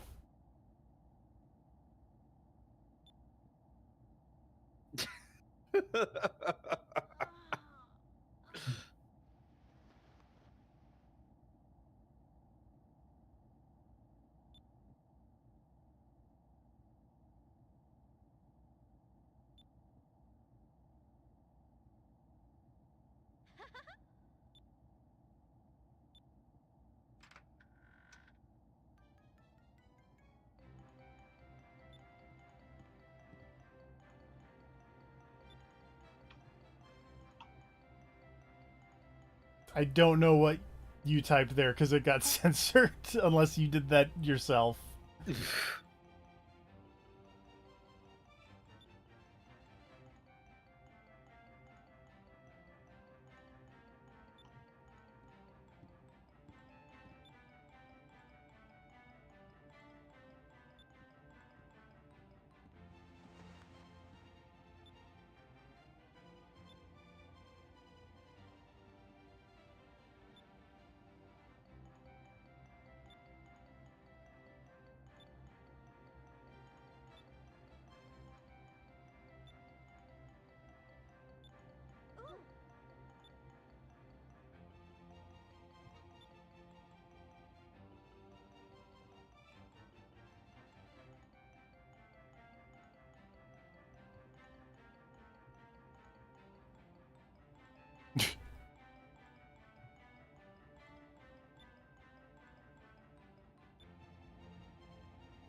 I don't know what you typed there because it got censored, unless you did that yourself.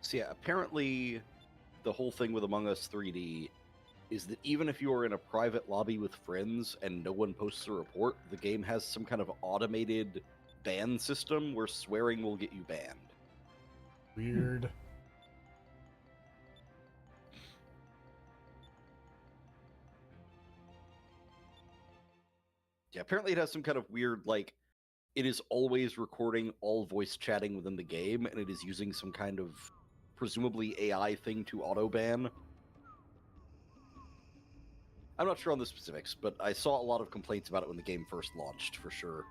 So yeah, apparently the whole thing with Among Us 3D is that even if you are in a private lobby with friends and no one posts a report, the game has some kind of automated ban system where swearing will get you banned. Weird. Yeah, apparently it has some kind of weird, like, it is always recording all voice chatting within the game, and it is using some kind of presumably AI thing to auto ban. I'm not sure on the specifics, but I saw a lot of complaints about it when the game first launched, for sure.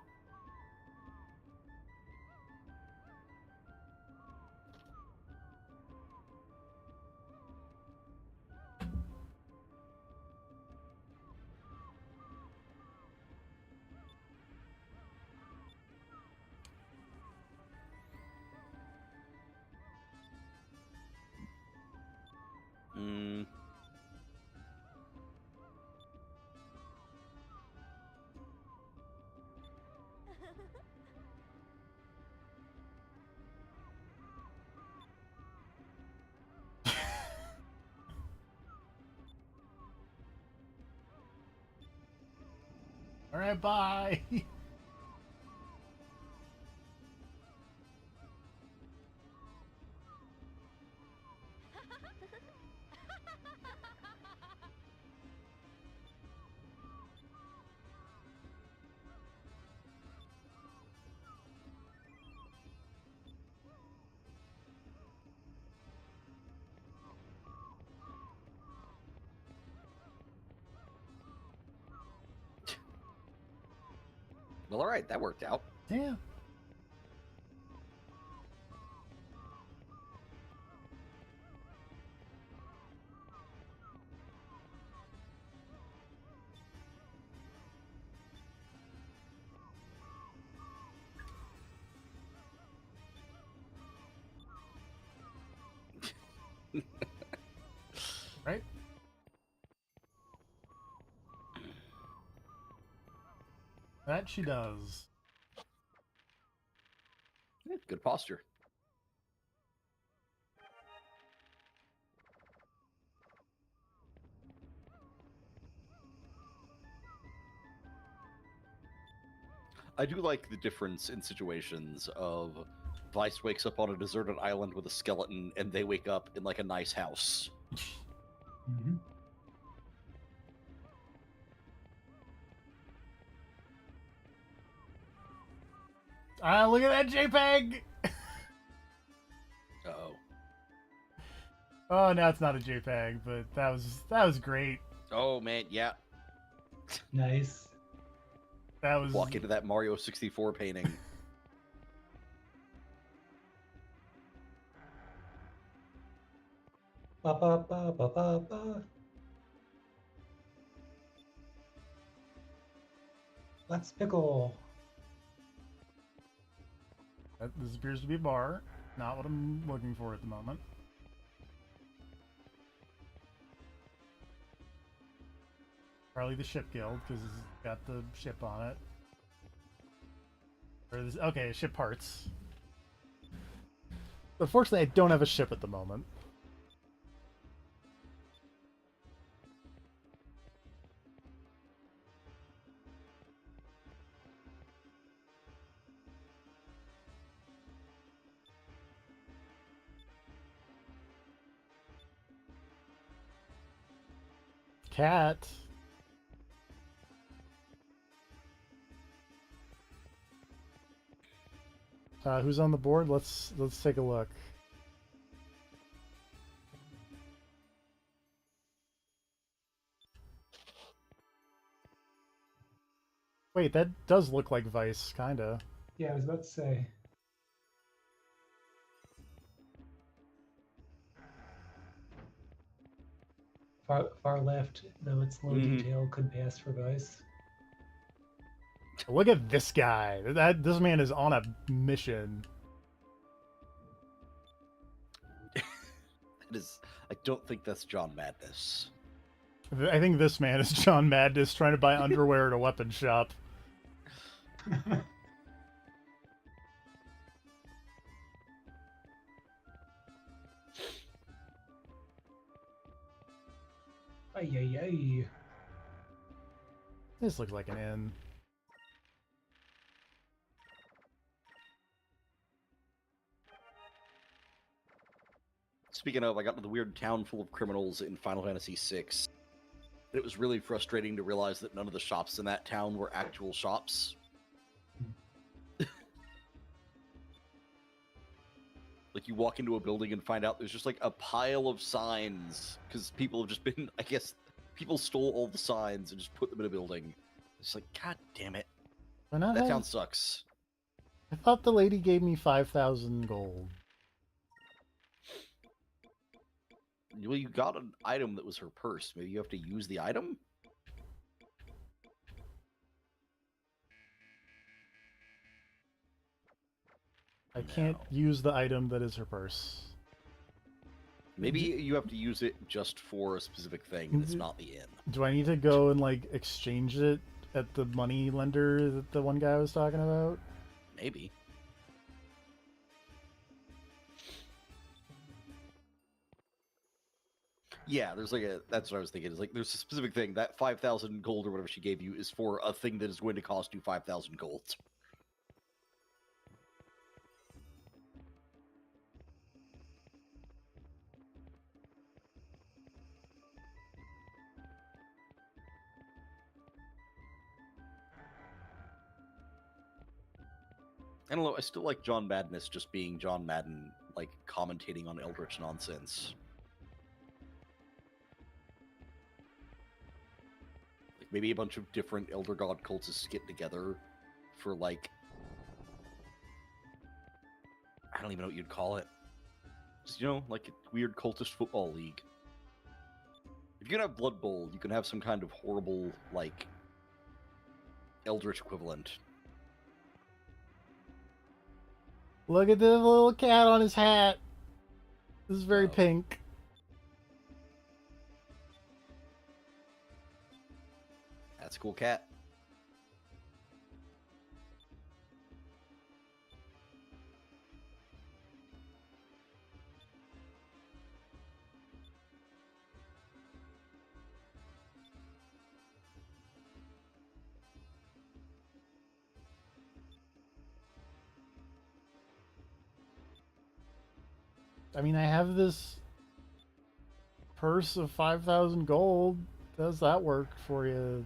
Mm. All right, bye. Well, all right, that worked out. Yeah. Right? That she does. Good posture. I do like the difference in situations of Vice wakes up on a deserted island with a skeleton, and they wake up in like a nice house. Mhm. Ah, look at that JPEG! Uh-oh. Oh, now it's not a JPEG, but that was great. Oh man, yeah. Nice. That was Walk into that Mario 64 painting. Ba ba ba ba ba ba. Let's pickle. this appears to be a bar. Not what I'm looking for at the moment. Probably the ship guild because it's got the ship on it. Or this, okay, ship parts. Unfortunately, I don't have a ship at the moment. Cat. Who's on the board? Let's take a look. Wait, that does look like Vice, kinda. Yeah, I was about to say. Far left, though it's low Mhm. detail, could pass for Vice. Look at this guy. This man is on a mission. It is. I don't think that's John Madness. I think this man is John Madness trying to buy underwear at a weapon shop. Ay ay ay. This looks like an inn. Speaking of, I got to the weird town full of criminals in Final Fantasy VI. It was really frustrating to realize that none of the shops in that town were actual shops. Like, you walk into a building and find out there's just, like, a pile of signs, because people have just been, I guess, people stole all the signs and just put them in a building. It's like, god damn it. Why not That have- town sucks. I thought the lady gave me 5,000 gold. Well, you got an item that was her purse. Maybe you have to use the item? I can't No. use the item that is her purse. Maybe you have to use it just for a specific thing, and it's not the inn. Do I need to go and like exchange it at the money lender that the one guy was talking about? Maybe. Yeah, there's like a. That's what I was thinking. Is like there's a specific thing that 5,000 gold or whatever she gave you is for a thing that is going to cost you 5,000 gold. I don't know. I still like John Madness just being John Madden, like commentating on Eldritch nonsense. Like maybe a bunch of different Elder God cultists get together for like I don't even know what you'd call it. Just, you know, like a weird cultist football league. If you can have Blood Bowl, you can have some kind of horrible like Eldritch equivalent. Look at the little cat on his hat. This is very Oh. pink. That's a cool cat. I mean, I have this purse of 5,000 gold. Does that work for you?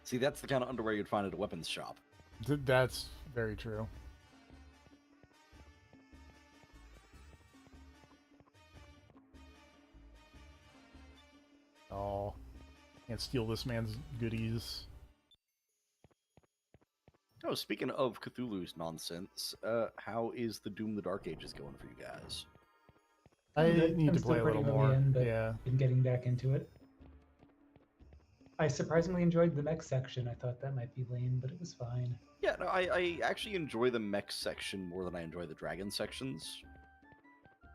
See, that's the kind of underwear you'd find at a weapons shop. That's very true. Oh, can't steal this man's goodies. Oh, speaking of Cthulhu's nonsense, how is the Doom the Dark Ages going for you guys? I Good. need I'm to still play a pretty little early more. in, but Yeah. been getting back into it. I surprisingly enjoyed the mech section. I thought that might be lame, but it was fine. Yeah, no, I actually enjoy the mech section more than I enjoy the dragon sections. I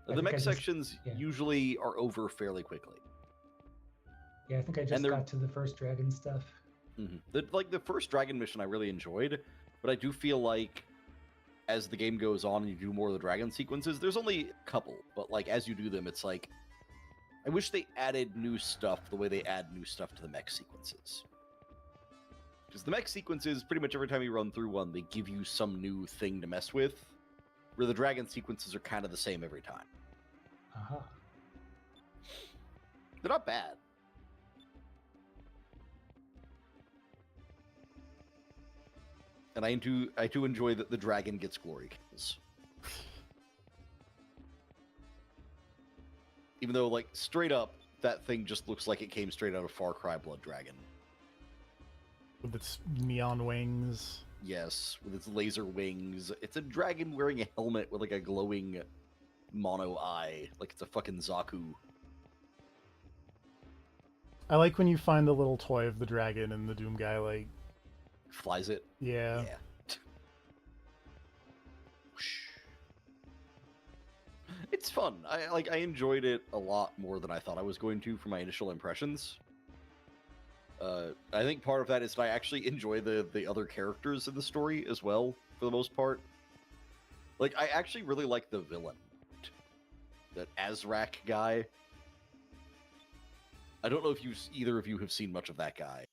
The think mech I just- sections yeah. usually are over fairly quickly. Yeah, I think I just they're- got to the first dragon stuff. The first dragon mission I really enjoyed, but I do feel like as the game goes on and you do more of the dragon sequences, there's only a couple, but like as you do them, it's like I wish they added new stuff the way they add new stuff to the mech sequences. Because the mech sequences, pretty much every time you run through one, they give you some new thing to mess with, where the dragon sequences are kind of the same every time. Aha. They're not bad. And I do enjoy that the dragon gets glory kills. Even though, like, straight up, that thing just looks like it came straight out of Far Cry Blood Dragon. With its neon wings. Yes, with its laser wings. It's a dragon wearing a helmet with, like, a glowing mono eye. Like it's a fucking Zaku. I like when you find the little toy of the dragon and the Doom guy, like, Flies it. yeah. Whoosh. It's fun. I enjoyed it a lot more than I thought I was going to for my initial impressions. I think part of that is that I actually enjoy the other characters in the story as well, for the most part. Like, I actually really like the villain. That Azrak guy. I don't know if either of you have seen much of that guy.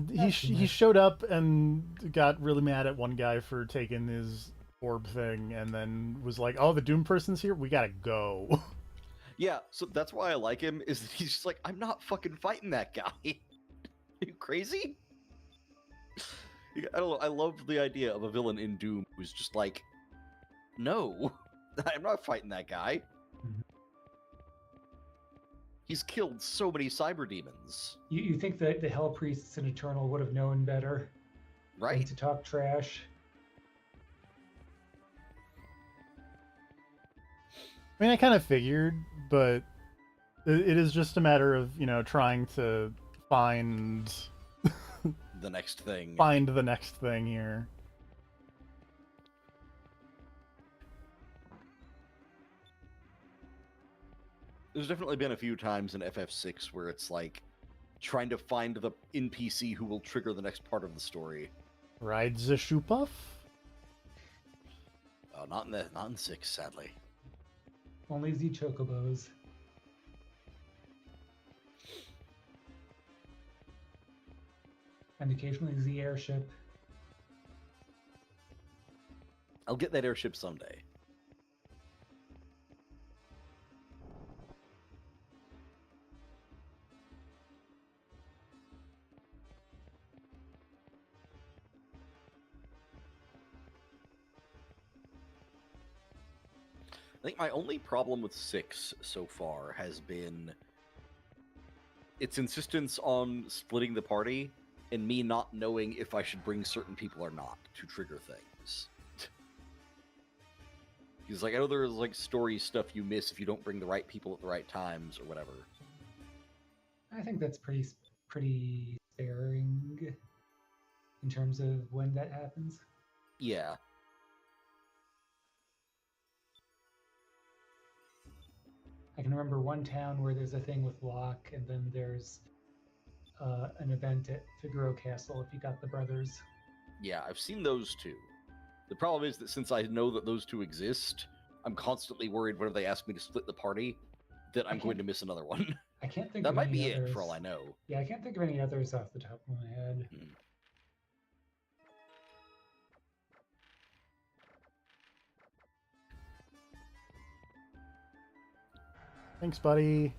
He showed up and got really mad at one guy for taking his orb thing, and then was like, "Oh, the Doom person's here. We gotta go." Yeah, so that's why I like him, is that he's just like, I'm not fucking fighting that guy. Are you crazy? I don't know, I love the idea of a villain in Doom who's just like, no, I'm not fighting that guy. Mhm. He's killed so many cyber demons, You think that the Hell Priests in Eternal would have known better than right? to talk trash? I mean, I kind of figured, but it is just a matter of, trying to find The next thing. the next thing here. There's definitely been a few times in FF6 where it's like trying to find the NPC who will trigger the next part of the story. Ride the Shoepuff? Oh, not in 6, sadly. Only Z Chocobos. And occasionally Z Airship. I'll get that airship someday. I think my only problem with 6 so far has been its insistence on splitting the party and me not knowing if I should bring certain people or not to trigger things. Because like I know there's like story stuff you miss if you don't bring the right people at the right times or whatever. I think that's pretty sparing in terms of when that happens. Yeah. I can remember one town where there's a thing with Locke, and then there's an event at Figaro Castle if you got the brothers. Yeah, I've seen those two. The problem is that since I know that those two exist, I'm constantly worried whenever they ask me to split the party that I'm going to miss another one. I can't think That of might any be others. it for all I know. Yeah, I can't think of any others off the top of my head. Thanks, buddy.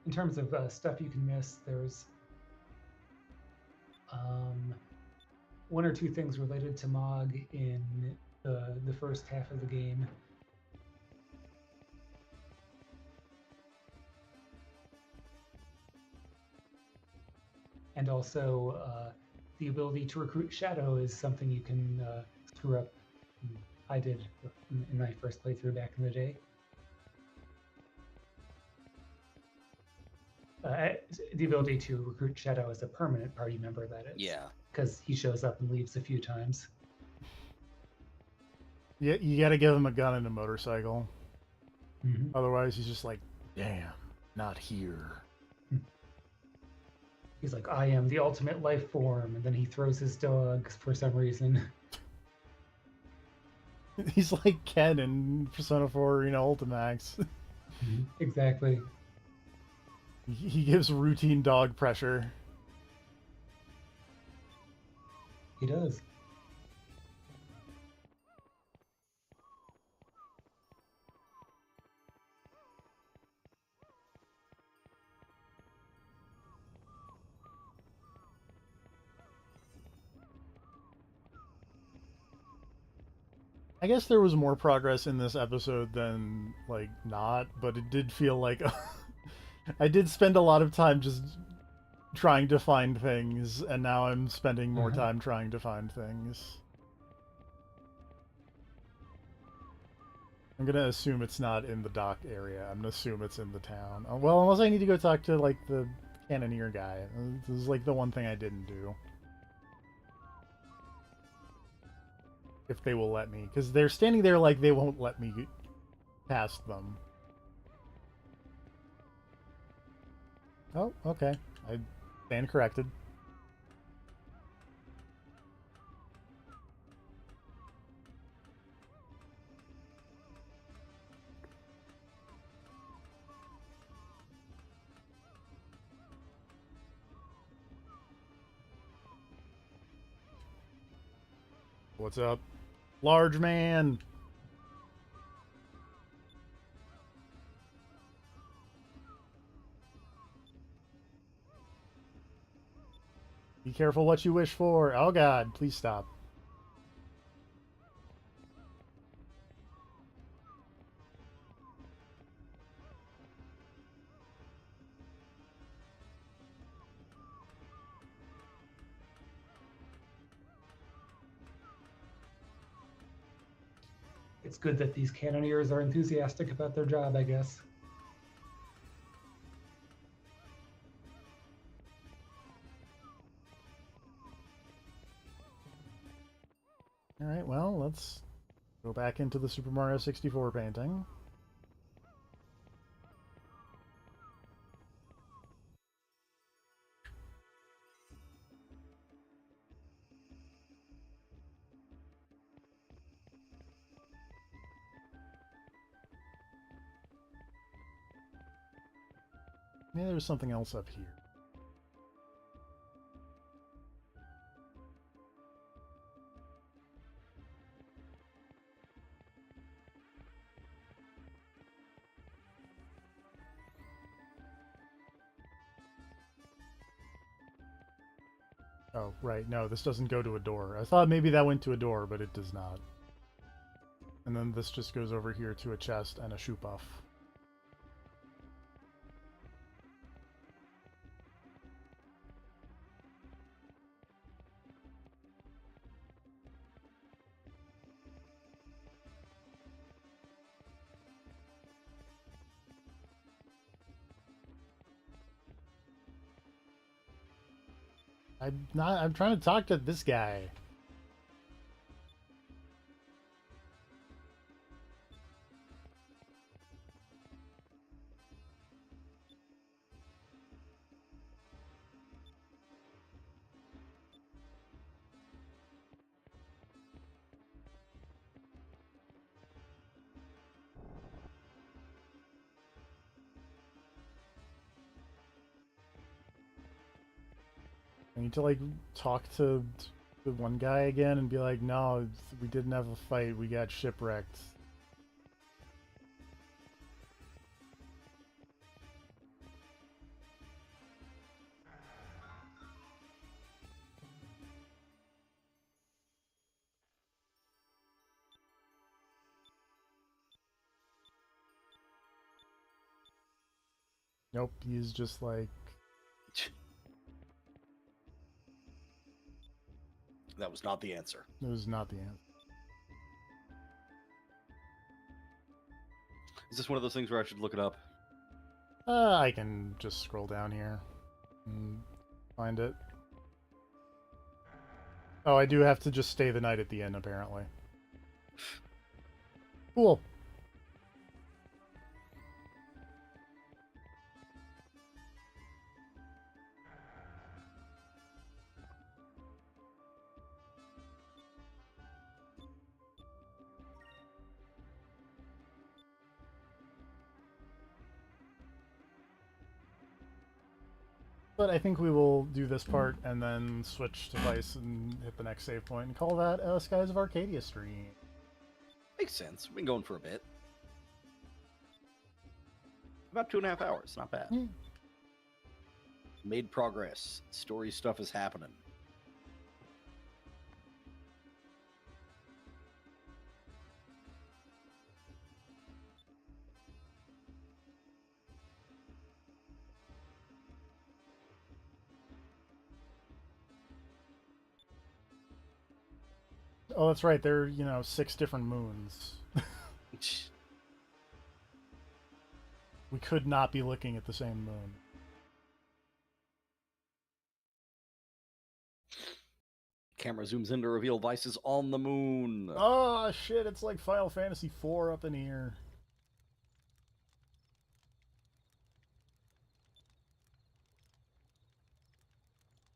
In terms of stuff you can miss, there's one or two things related to Mog in the first half of the game. And also, the ability to recruit Shadow is something you can screw up. I did in my first playthrough back in the day. The ability to recruit Shadow as a permanent party member, that is. Yeah. Because he shows up and leaves a few times. Yeah, you gotta give him a gun and a motorcycle. Mm-hmm. Otherwise, he's just like, damn, not here. He's like, I am the ultimate life form, and then he throws his dog for some reason. He's like Ken in Persona 4, Ultimax. Exactly. He gives routine dog pressure. He does. I guess there was more progress in this episode than, not, but it did feel like I did spend a lot of time just trying to find things, and now I'm spending more time trying to find things. I'm gonna assume it's not in the dock area. I'm gonna assume it's in the town. Well, unless I need to go talk to, the cannoneer guy. This is, the one thing I didn't do. If they will let me. Because they're standing there like they won't let me past them. Oh, okay. I stand corrected. What's up? Large man! Be careful what you wish for. Oh god, please stop. It's good that these cannoneers are enthusiastic about their job, I guess. Alright, well, let's go back into the Super Mario 64 painting. Maybe there's something else up here. Oh, right. No, this doesn't go to a door. I thought maybe that went to a door, but it does not. And then this just goes over here to a chest and a shoe buff. I'm trying to talk to this guy. I need to like talk to the one guy again and be like, no, we didn't have a fight. We got shipwrecked. Nope, he's just like, That was not the answer. it was not the answer. Is this one of those things where I should look it up? I can just scroll down here and find it. Oh, I do have to just stay the night at the inn, apparently. Cool. But I think we will do this part and then switch device and hit the next save point and call that Skies of Arcadia stream. Makes sense. We've been going for a bit. About 2.5 hours. Not bad. Hmm. Made progress. Story stuff is happening. Oh, that's right. There are, 6 different moons. We could not be looking at the same moon. Camera zooms in to reveal Vice is on the moon. Oh, shit. It's like Final Fantasy IV up in here.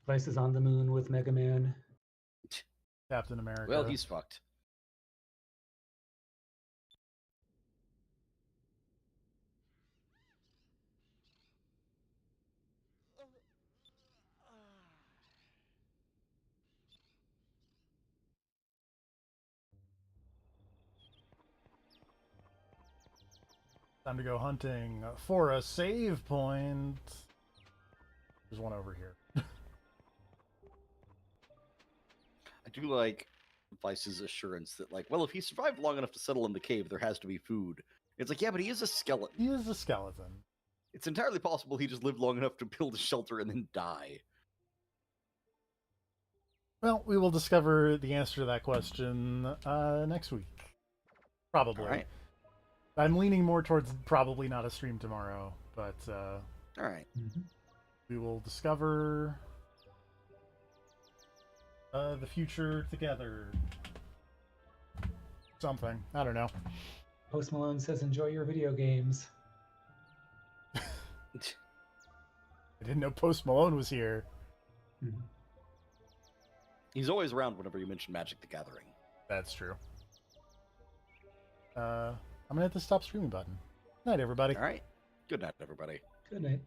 Vice is on the moon with Mega Man. Captain America. Well, he's fucked. Time to go hunting for a save point. There's one over here. I do like Vice's assurance that, like, well, if he survived long enough to settle in the cave, there has to be food. It's like, yeah, but he is a skeleton. He is a skeleton. It's entirely possible he just lived long enough to build a shelter and then die. Well, we will discover the answer to that question next week. Probably. All right. I'm leaning more towards probably not a stream tomorrow, but All right. we will discover the future together. Something. I don't know. Post Malone says, "Enjoy your video games." I didn't know Post Malone was here. Mhm. He's always around whenever you mention Magic the Gathering. That's true. I'm gonna hit the stop streaming button. Night, everybody. All right. Good night, everybody. Good night.